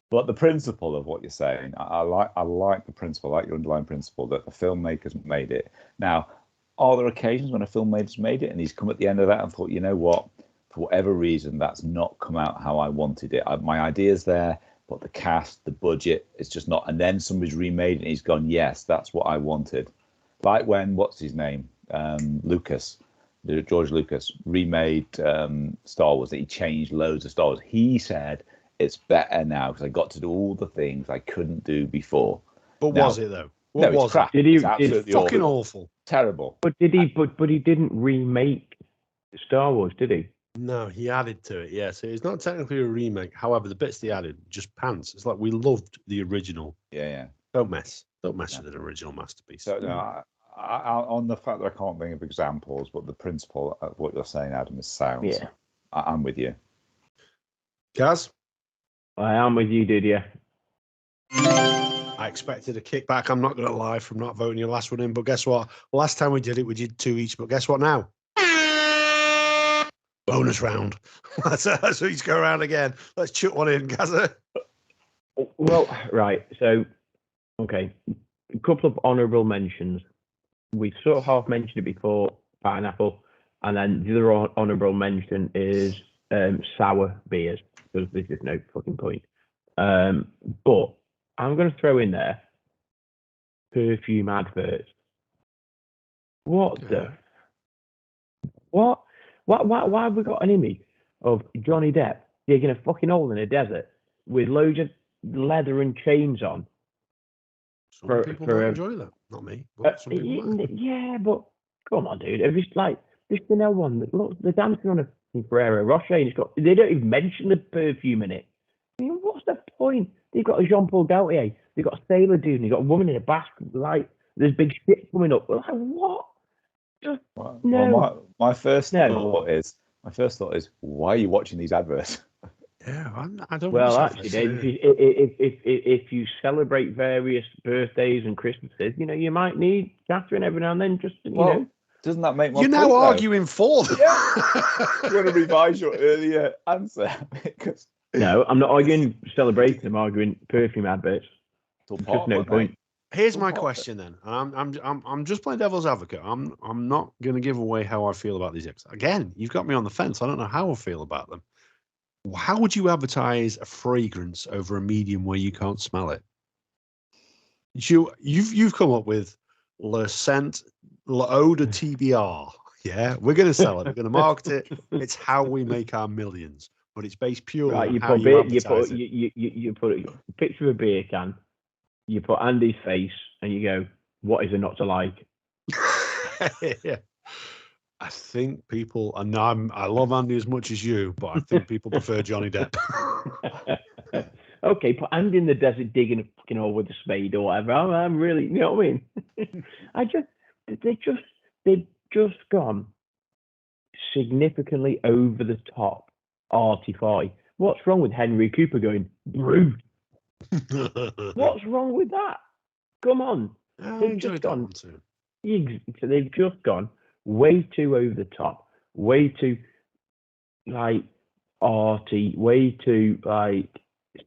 But the principle of what you're saying, I like the principle, I like your underlying principle that the filmmakers made it. Now, are there occasions when a filmmaker's made it and he's come at the end of that and thought, you know what, for whatever reason, that's not come out how I wanted it. My idea's there, but the cast, the budget, it's just not. And then somebody's remade it and he's gone, yes, that's what I wanted. Like when, what's his name? George Lucas remade Star Wars. He changed loads of Star Wars. He said, it's better now because I got to do all the things I couldn't do before. But now, was it though? What was crap. It's absolutely fucking awful. Terrible. But did he? But he didn't remake Star Wars, did he? No, he added to it. Yeah, so it's not technically a remake. However, the bits he added just pants. It's like we loved the original. Yeah. Don't mess with an original masterpiece. So no, on the fact that I can't think of examples, but the principle of what you're saying, Adam, is sound. Yeah, I'm with you. Gaz? I am with you, did you? I expected a kickback. I'm not going to lie from not voting your last one in, but guess what? Last time we did it, we did 2 each. But guess what now? Bonus round. Let's each go around again. Let's chuck one in, Gaza. Well, right. So, okay, a couple of honourable mentions. We sort of half mentioned it before, pineapple, and then the other honourable mention is sour beers, because there's just no fucking point. But I'm going to throw in there perfume adverts. What the? What? Why have we got an image of Johnny Depp digging a fucking hole in a desert with loads of leather and chains on? Some people might enjoy that. Not me. But some people might. Yeah, but come on, dude. Have you like this Chanel one? Look, they're dancing on a Ferrero Rocher, and they don't even mention the perfume in it. I mean, what's the point? They've got a Jean Paul Gaultier, they've got a Sailor Dude, and they've got a woman in a basket. Like, there's big shit coming up. Like, what? Just, no. Well, my first thought is, why are you watching these adverts? Yeah, I don't. Well, actually, Dave, if you celebrate various birthdays and Christmases, you might need Catherine every now and then. Just doesn't that make my You're point, now arguing for them? Yeah. You want to revise your earlier answer? Because no, I'm not arguing celebrating. I'm arguing perfume adverts. Just no point. Here's my question then, and I'm just playing devil's advocate. I'm not going to give away how I feel about these episodes. Again, you've got me on the fence. I don't know how I feel about them. How would you advertise a fragrance over a medium where you can't smell it? You've come up with Le Scent L'Eau de TBR. Yeah, we're going to sell it. We're going to market it. It's how we make our millions, but it's based purely on how you advertise it. You put a picture of a beer can. You put Andy's face, and you go, "What is there not to like?" Yeah. I think people, and I love Andy as much as you, but I think people prefer Johnny Depp. Okay, put Andy in the desert digging a fucking hole with a spade or whatever. I'm really, you know what I mean? They've just gone significantly over the top, arty-farty. What's wrong with Henry Cooper going brute? What's wrong with that? Come on, they've just gone. So they've just gone way too over the top, way too like arty, way too like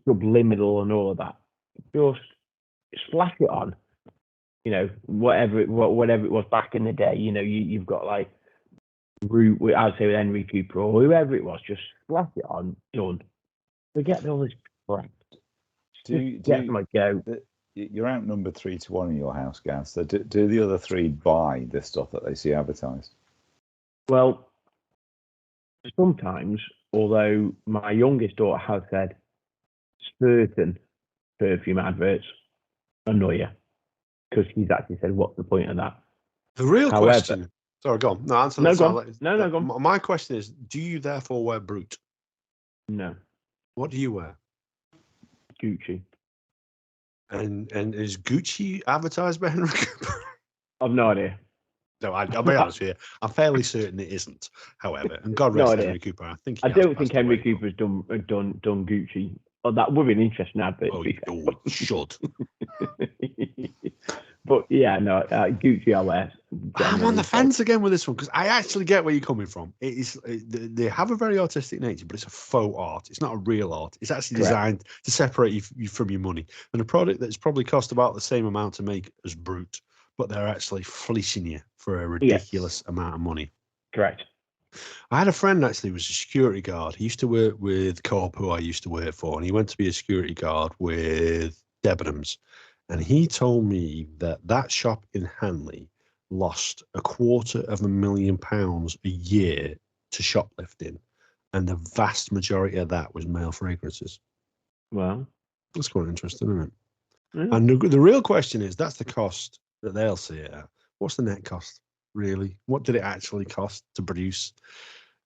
subliminal and all of that. Just splash it on you know, whatever it was back in the day, you know, you've got like Root, I'd say with Henry Cooper or whoever it was, just slap it on, done. Forget all this crap. You're outnumbered 3-1 in your house, Gaz. So do the other three buy the stuff that they see advertised? Well, sometimes, although my youngest daughter has said certain perfume adverts annoy her, because she's actually said, "What's the point of that?" The real question. Sorry, go on. No, answer no, that. go on. No, go on. My question is: do you therefore wear Brute? No. What do you wear? Gucci. And is Gucci advertised by Henry Cooper? I've no idea. No, I'll be honest with you. I'm fairly certain it isn't. However, and God rest Henry Cooper. I don't think Henry Cooper's done Gucci. Oh, that would be an interesting advert. Oh, should. But yeah, no, Gucci I wear. I'm on the fence again with this one because I actually get where you're coming from. They have a very artistic nature, but it's a faux art. It's not a real art. It's actually designed to separate you from your money. And a product that's probably cost about the same amount to make as Brute, but they're actually fleecing you for a ridiculous amount of money. Correct. I had a friend actually who was a security guard. He used to work with Co-op, who I used to work for, and he went to be a security guard with Debenhams. And he told me that shop in Hanley lost £250,000 a year to shoplifting, and the vast majority of that was male fragrances. Well, that's quite interesting, isn't it? Yeah. And the real question is, that's the cost that they'll see it at. What's the net cost, really? What did it actually cost to produce?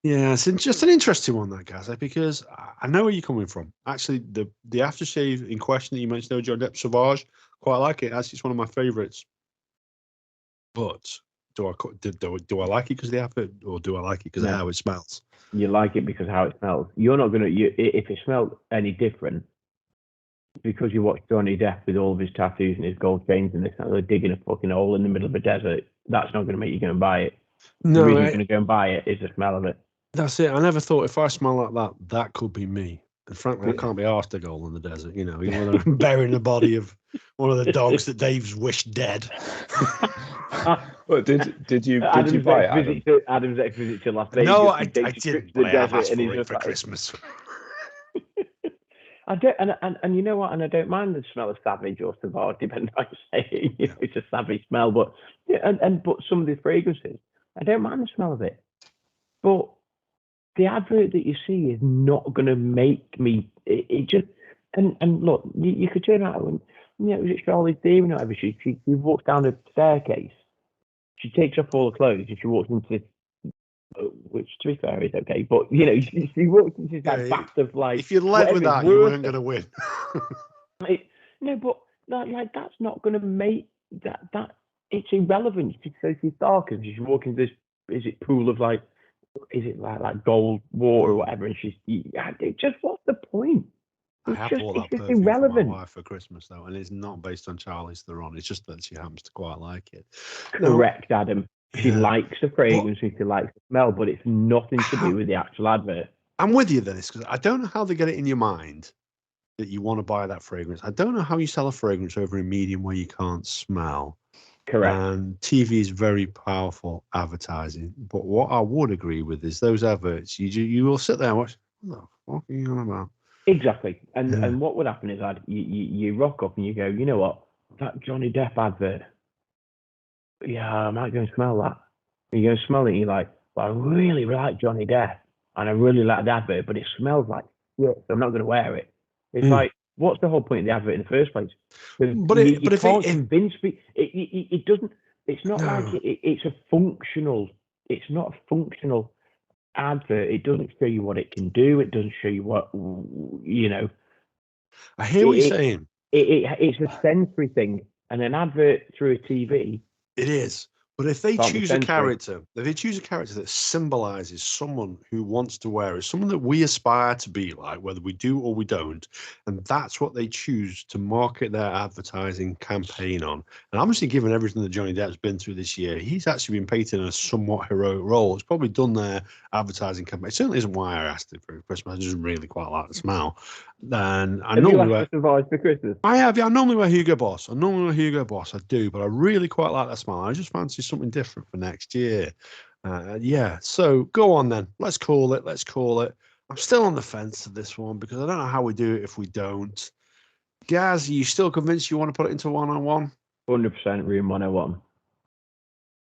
Yeah, it's just an interesting one, that, Gaz, because I know where you're coming from. Actually, the aftershave in question that you mentioned, Johnny Depp Sauvage, quite like it. Actually, it's one of my favourites. But do I like it because of the advert, or do I like it because of how it smells? You like it because of how it smells. You're not going to, if it smelled any different, because you watch Johnny Depp with all of his tattoos and his gold chains and this, they're digging a fucking hole in the middle of a desert, that's not going to make you go and buy it. No, the reason you're going to go and buy it is the smell of it. That's it. I never thought if I smell like that, that could be me. And frankly, I can't be arsed to go in the desert, you know, even though I'm burying the body of one of the dogs that Dave's wished dead. Well, did you buy it, Adam's ex visit to Las Vegas? No, I didn't. But I have asked for it for Christmas. I don't, and you know what? And I don't mind the smell of Savage or Sauvage, depending on how you say it. You know, it's a savage smell, but but some of the fragrances, I don't mind the smell of it. But the advert that you see is not going to make me. It just and look, you could turn out and it was Charlie's Theron or whatever. She walks down the staircase. She takes off all the clothes and she walks into this, which to be fair is okay, but you know she walks into that bath of like. If you led with that, you weren't going to win. No, but like that's not going to make that it's irrelevant because she's dark and she's walking this pool of like. Is it like gold water or whatever? And it just what's the point? I have bought that perfume irrelevant. for my wife for Christmas though, and it's not based on Charlie's Theron. It's just that she happens to quite like it. Correct, Adam. She likes the fragrance and she likes the smell, but it's nothing to do with the actual advert. I'm with you then, because I don't know how they get it in your mind that you want to buy that fragrance. I don't know how you sell a fragrance over a medium where you can't smell. Correct. And TV is very powerful advertising. But what I would agree with is those adverts, you will sit there and watch, what the fuck are you on about? Exactly. And what would happen is you rock up and you go, you know what, that Johnny Depp advert, yeah, I might go and smell that. And you go and smell it and you're like, well, I really like Johnny Depp and I really like the advert, but it smells like shit, so I'm not going to wear it. It's like, what's the whole point of the advert in the first place? But if can't convince me, it doesn't. It's not like it's a functional. It's not a functional advert. It doesn't show you what it can do. It doesn't show you what you know. I hear what you're saying. It's a sensory thing, and an advert through a TV. It is. But if they choose a character, that symbolizes someone who wants to wear it, someone that we aspire to be like, whether we do or we don't, and that's what they choose to market their advertising campaign on. And obviously, given everything that Johnny Depp's been through this year, he's actually been painted in a somewhat heroic role. It's probably done their advertising campaign. It certainly isn't why I asked it for Christmas. I just really quite like the smell. And I Have you normally asked wear. for some advice for Christmas? I have, yeah. I normally wear Hugo Boss. I do, but I really quite like that smile. I just fancy something different for next year. Yeah. So go on then. Let's call it. I'm still on the fence of this one because I don't know how we do it if we don't. Gaz, are you still convinced you want to put it into 101? 100% room 101.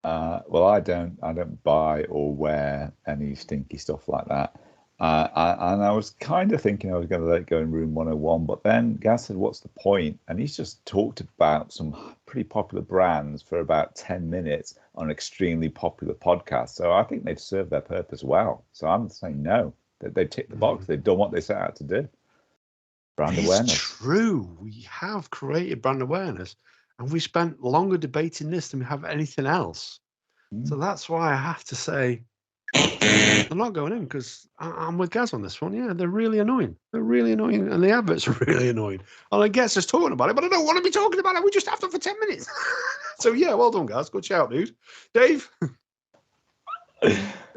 Well, I don't buy or wear any stinky stuff like that. And I was kind of thinking I was going to let it go in room 101, but then Gaz said, "What's the point?" And he's just talked about some pretty popular brands for about 10 minutes on an extremely popular podcast. So I think they've served their purpose well. So I'm saying no. They've ticked the box. They've done what they set out to do. Brand awareness. It's true. We have created brand awareness, and we spent longer debating this than we have anything else. So that's why I have to say they're not going in because I'm with Gaz on this one. Yeah, they're really annoying. And the adverts are really annoying. And it gets us talking about it, but I don't want to be talking about it. We just have them for 10 minutes. So yeah, well done, Gaz. Good shout, dude. Dave.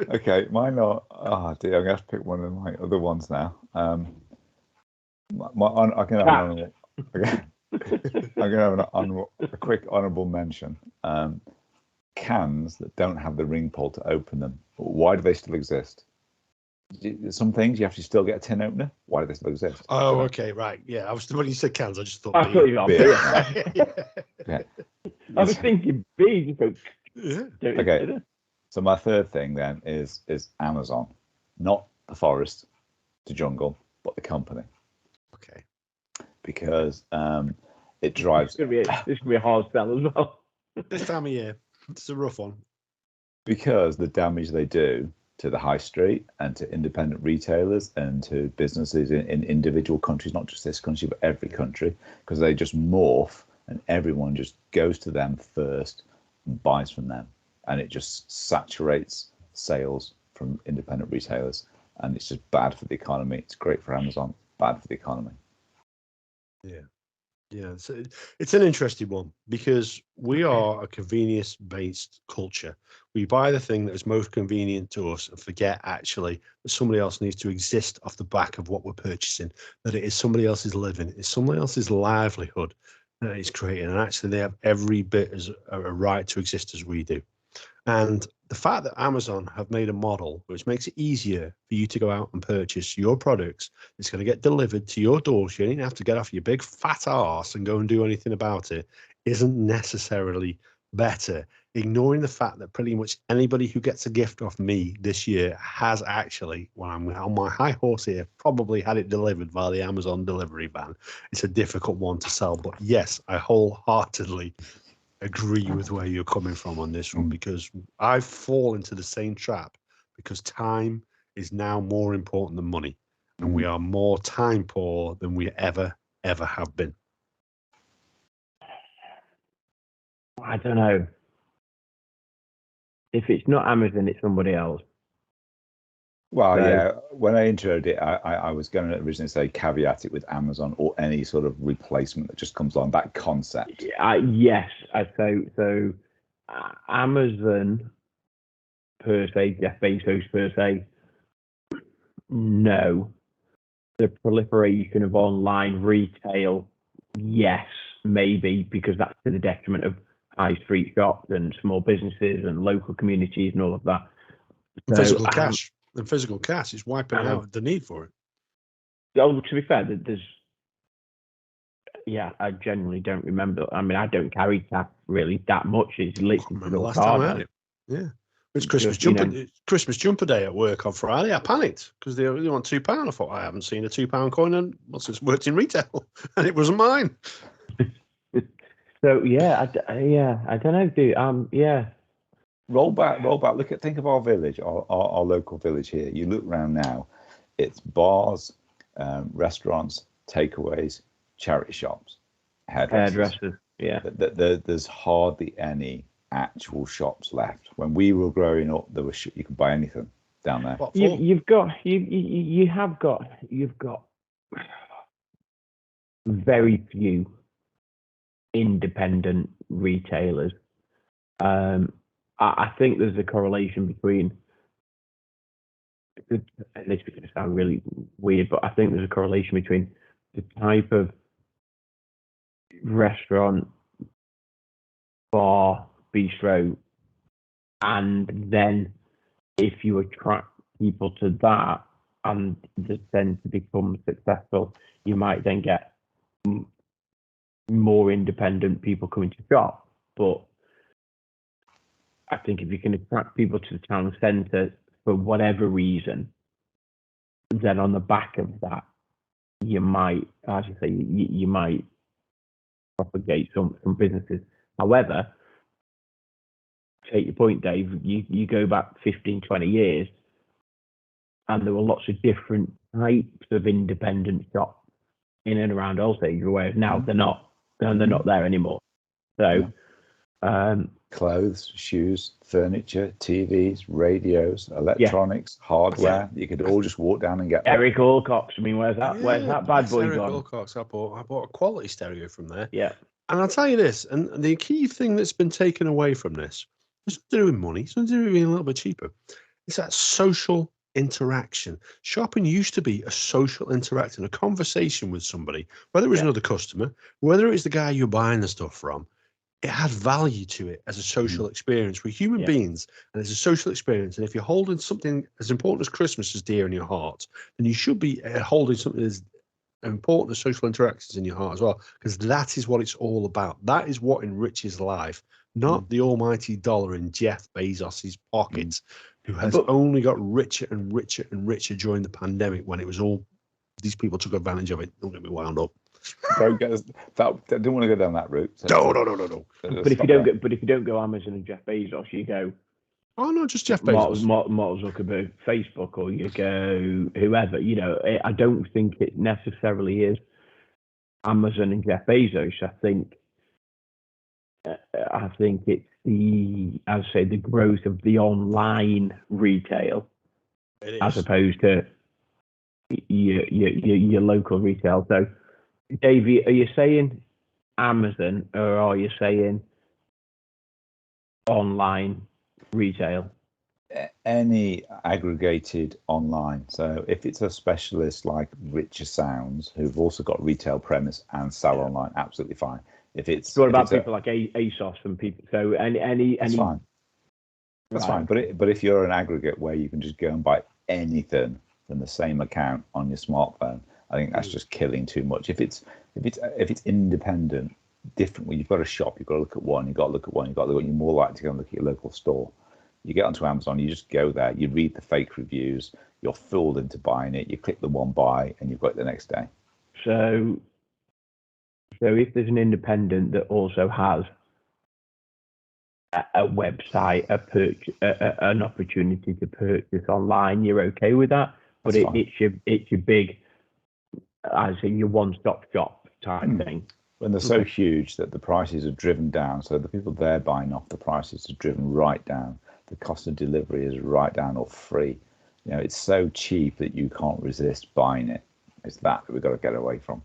Okay, mine are. Oh dear, I'm gonna have to pick one of my other ones now. I can have an I'm gonna have a quick honourable mention. Cans that don't have the ring pull to open them. Why do they still exist? Some things you have to still get a tin opener. Why do they still exist? Oh, okay, right. Yeah, I was when you said cans, I just thought. I thought you were beer. Yeah. I was thinking beer. Yeah. Okay. So my third thing then is Amazon, not the forest to jungle, but the company. Okay. Because it drives. This could be a hard sell as well. This time of year, it's a rough one. Because the damage they do to the high street and to independent retailers and to businesses in individual countries, not just this country, but every country, because they just morph and everyone just goes to them first and buys from them. And it just saturates sales from independent retailers. And it's just bad for the economy. It's great for Amazon, bad for the economy. Yeah. Yeah, so it's an interesting one because we are a convenience-based culture. We buy the thing that is most convenient to us and forget actually that somebody else needs to exist off the back of what we're purchasing, that it is somebody else's living, it's somebody else's livelihood that is creating, and actually they have every bit as a right to exist as we do. And the fact that Amazon have made a model which makes it easier for you to go out and purchase your products, it's going to get delivered to your door. So you don't have to get off your big fat arse and go and do anything about it, isn't necessarily better. Ignoring the fact that pretty much anybody who gets a gift off me this year has actually, when I'm on my high horse here, probably had it delivered via the Amazon delivery van. It's a difficult one to sell. But yes, I wholeheartedly agree with where you're coming from on this one because I fall into the same trap because time is now more important than money, and we are more time poor than we ever have been. I don't know. If it's not Amazon, it's somebody else. Well, so, yeah, when I introed it, I was going to originally say caveat it with Amazon or any sort of replacement that just comes on, that concept. Yes. So Amazon per se, Jeff Bezos per se, no. The proliferation of online retail, yes, maybe, because that's to the detriment of high street shops and small businesses and local communities and all of that. And physical cash. And physical cash is wiping out the need for it. Oh, to be fair, I generally don't remember. I mean, I don't carry cash really that much. It's literally the last time I had it. Yeah. It's Christmas Christmas jumper day at work on Friday. I panicked because they want £2. I thought I haven't seen a £2 coin since worked in retail, and it wasn't mine. So I don't know, dude. Yeah. Roll back. Think of our village, our local village here. You look around now, it's bars, restaurants, takeaways, charity shops, hairdressers. Yeah. There's hardly any actual shops left. When we were growing up, there was you could buy anything down there. You've got very few independent retailers. I think there's a correlation between this is going to sound really weird, but I think there's a correlation between the type of restaurant, bar, bistro, and then if you attract people to that and they tend to become successful, you might then get more independent people coming to shop. But I think if you can attract people to the town centre for whatever reason, then on the back of that, you might, as you say, you might propagate some businesses. However, take your point, Dave, you go back 15, 20 years, and there were lots of different types of independent shops in and around Alsage, whereas now they're not, and they're not there anymore. So, clothes, shoes, furniture, TVs, radios, electronics, hardware. You could all just walk down and get Eric Alcock's. I mean, where's that bad boy Eric gone? Alcock's. I bought a quality stereo from there. Yeah. And I'll tell you this, and the key thing that's been taken away from this, it's not to do with money, it's not to do with being a little bit cheaper. It's that social interaction. Shopping used to be a social interaction, a conversation with somebody, whether it was another customer, whether it was the guy you're buying the stuff from. It had value to it as a social experience. We're human beings, and it's a social experience. And if you're holding something as important as Christmas as dear in your heart, then you should be holding something as important as social interactions in your heart as well, because that is what it's all about. That is what enriches life, not the almighty dollar in Jeff Bezos's pockets, who has only got richer and richer and richer during the pandemic, when it was all these people took advantage of it. Don't get me wound up. Don't get us, I didn't want to go down that route. So No. But if you don't go Amazon and Jeff Bezos, you go. Oh no, just Jeff Bezos. Mark Zuckerberg, Facebook, or you go whoever. You know, I don't think it necessarily is Amazon and Jeff Bezos. I think it's as I say, the growth of the online retail as opposed to your local retail. So, Davey, are you saying Amazon or are you saying online retail? Any aggregated online. So if it's a specialist like Richer Sounds, who've also got retail premise and sell online, absolutely fine. If it's so what about people like ASOS and people? So any that's fine. That's fine. But if you're an aggregate where you can just go and buy anything from the same account on your smartphone, I think that's just killing too much. If it's independent, different, you've got a shop, you've got to look at one, you're more likely to go and look at your local store. You get onto Amazon, you just go there, you read the fake reviews, you're fooled into buying it, you click the one buy, and you've got it the next day. So if there's an independent that also has a website, an opportunity to purchase online, you're okay with that. But it's your big, I say, your one-stop shop type thing. When they're so huge that the prices are driven down, so the people they're buying off, the prices are driven right down. The cost of delivery is right down or free. You know, it's so cheap that you can't resist buying it. It's that we've got to get away from.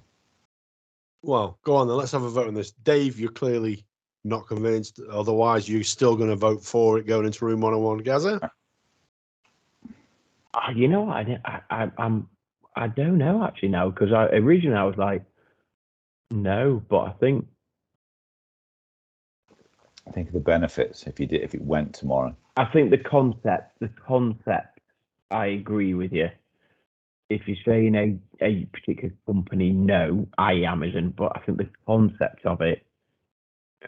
Well, go on then. Let's have a vote on this. Dave, you're clearly not convinced. Otherwise, you're still going to vote for it going into room 101. Gaza? You know, I don't know actually now, because originally I was like, no, but I think of the benefits if it went tomorrow. I think the concept, I agree with you. If you're saying a particular company, no, i.e. Amazon, but I think the concept of it,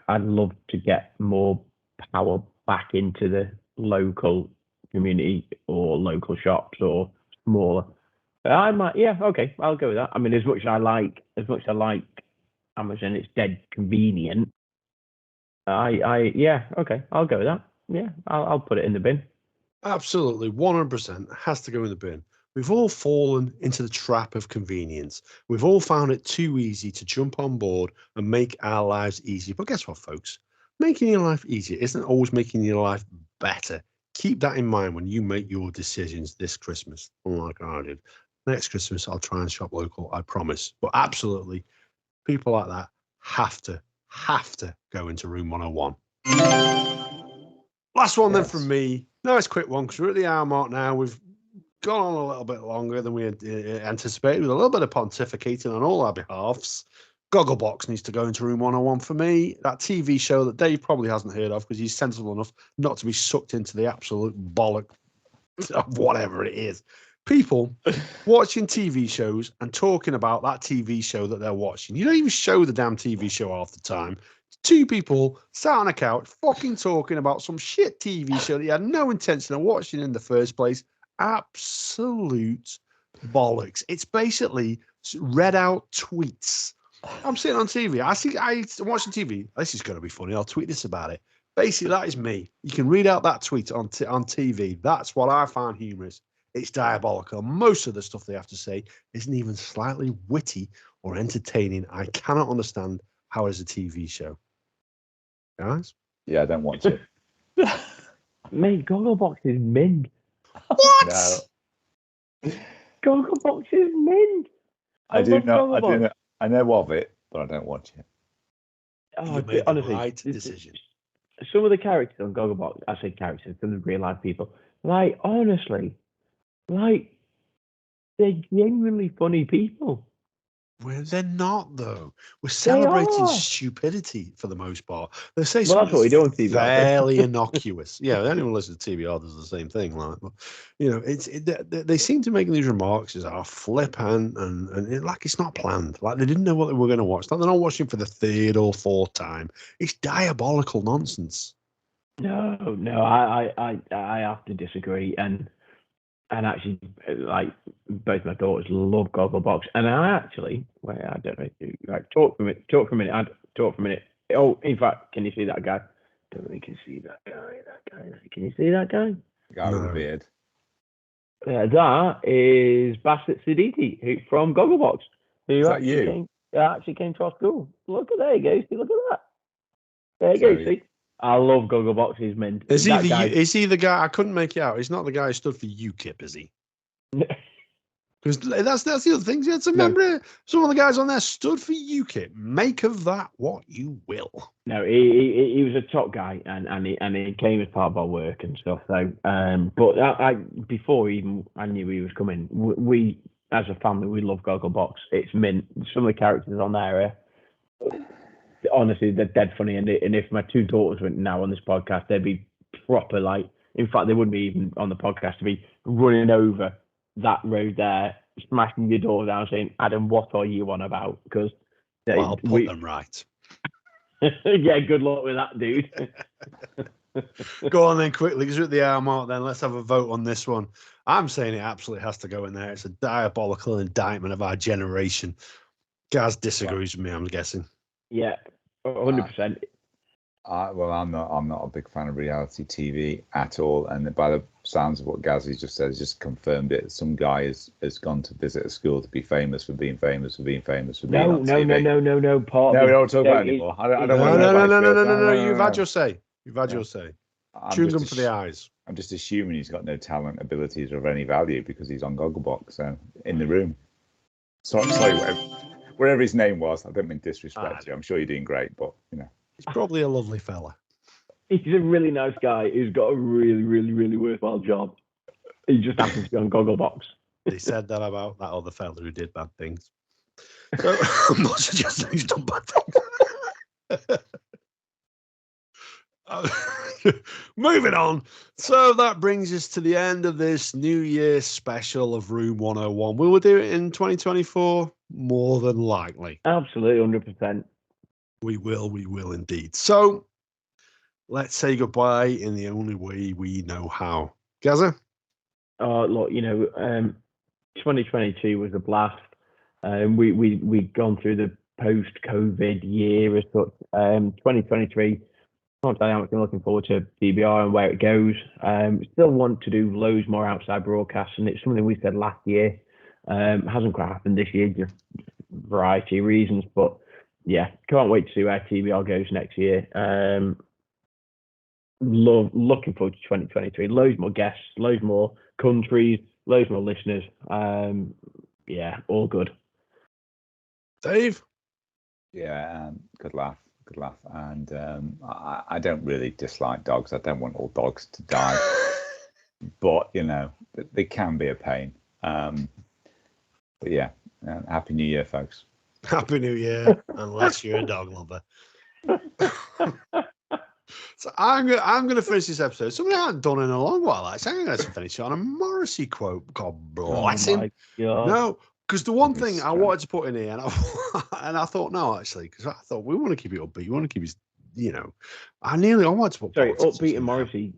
I'd love to get more power back into the local community or local shops or smaller. I might, okay, I'll go with that. I mean, as much as I like Amazon, it's dead convenient. Okay, I'll go with that. Yeah, I'll put it in the bin. Absolutely, 100% has to go in the bin. We've all fallen into the trap of convenience. We've all found it too easy to jump on board and make our lives easier. But guess what, folks? Making your life easier isn't always making your life better. Keep that in mind when you make your decisions this Christmas, unlike I did. Next Christmas, I'll try and shop local, I promise. But absolutely, people like that have to go into room 101. Last one then from me. No, it's a quick one because we're at the hour mark now. We've gone on a little bit longer than we had anticipated, with a little bit of pontificating on all our behalfs. Gogglebox needs to go into room 101 for me. That TV show that Dave probably hasn't heard of because he's sensible enough not to be sucked into the absolute bollock of whatever it is. People watching TV shows and talking about that TV show that they're watching. You don't even show the damn TV show half the time. Two people sat on a couch fucking talking about some shit TV show that you had no intention of watching in the first place. Absolute bollocks. It's basically read out tweets. I'm sitting on TV. I'm watching TV. This is going to be funny. I'll tweet this about it. Basically, that is me. You can read out that tweet on TV. That's what I find humorous. It's diabolical. Most of the stuff they have to say isn't even slightly witty or entertaining. I cannot understand how it's a TV show. Guys? Yeah, I don't watch it. Mate, Gogglebox is mint. What? No. Gogglebox is mint. I do love know. Gogglebox. I know of it, but I don't watch it. You made honestly, the right decision. Some of the characters on Gogglebox, I say characters, some of the real life people, like, honestly, like, they're genuinely funny people. Well, they're not, though. We're celebrating are. stupidity for the most part. They say Well, that's what we do on TBR. fairly innocuous. Yeah, anyone listens to TBR does the same thing. Like, but, you know, they seem to make these remarks as are flippant and like it's not planned. Like they didn't know what they were going to watch. Like they're not watching for the third or fourth time. It's diabolical nonsense. No, I have to disagree, and actually, like, both my daughters love Gogglebox, and I actually, wait, I don't know if you like talk for a minute. Oh, in fact, can you see that guy? Don't know if you can see that guy. Can you see that guy? Guy with a beard. That is Bassett Siddiqui from Gogglebox, who Is that you? actually came to our school. Look at there you go. See, look at that. There you go. See, I love Gogglebox. He's mint. Is he the guy? I couldn't make it out. He's not the guy who stood for UKIP, is he? Because that's the other thing. Yeah, remember, some of the guys on there stood for UKIP. Make of that what you will. No, he was a top guy, and he came as part of our work and stuff. So, but before even I knew he was coming, we as a family we love Gogglebox. It's mint. Some of the characters on there are, honestly, they're dead funny. And if my two daughters were now on this podcast, they'd be proper like. In fact, they wouldn't be even on the podcast to be running over that road there, smashing your door down, saying, "Adam, what are you on about?" Because I'll put them right. Yeah, good luck with that, dude. Go on then quickly, because we're at the hour mark then. Let's have a vote on this one. I'm saying it absolutely has to go in there. It's a diabolical indictment of our generation. Gaz disagrees with me, I'm guessing. Yeah, 100%. Well, I'm not a big fan of reality TV at all. And by the sounds of what Gazzy just said, just confirmed it. Some guy has gone to visit a school to be famous for being famous for being famous for being on TV. No. No, we don't talk about it anymore. I don't want to. No. You've had your say. You've had your say. Chewing gum for the eyes. I'm just assuming he's got no talent, abilities, or of any value because he's on Gogglebox in the room. Sorry, wherever his name was. I don't mean disrespect you. I'm sure you're doing great, but you know. He's probably a lovely fella. He's a really nice guy who's got a really, really, really worthwhile job. He just happens to be on Gogglebox. They said that about that other fella who did bad things. So I'm not suggesting he's done bad things. Moving on. So that brings us to the end of this New Year special of Room 101. We will do it in 2024, more than likely. Absolutely, 100%. We will indeed. So let's say goodbye in the only way we know how. Gaza? Look, 2022 was a blast. We'd gone through the post-COVID year as such. 2023, I can't tell you how much I'm looking forward to DBR and where it goes. Still want to do loads more outside broadcasts, and it's something we said last year. Hasn't quite happened this year, just variety of reasons, but yeah, can't wait to see where TBR goes next year. Looking forward to 2023. Loads more guests, loads more countries, loads more listeners. Yeah, all good. Dave? Yeah, good laugh. And I don't really dislike dogs. I don't want all dogs to die. but you know they can be a pain. But yeah, Happy New Year, folks. Happy New Year, unless you're a dog lover. So I'm gonna finish this episode. Something I haven't done in a long while. Actually, I'm gonna finish it on a Morrissey quote. God bless him. My God. No, because the one Goodness thing I wanted to put in here, and I thought no, actually, because I thought we want to keep it upbeat. We want to keep it, you know. I wanted to put Sorry, politics upbeat in and there. Morrissey,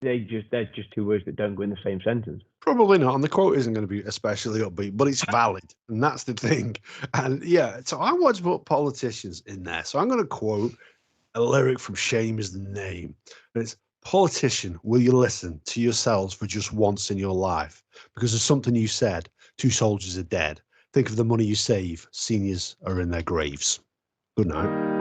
they're just two words that don't go in the same sentence. Probably not, and the quote isn't going to be especially upbeat, but it's valid, and that's the thing. And yeah, so I wanted to put politicians in there. So I'm going to quote a lyric from Shame Is the Name. And it's, politician, will you listen to yourselves for just once in your life? Because of something you said, 2 soldiers are dead. Think of the money you save. Seniors are in their graves. Good night.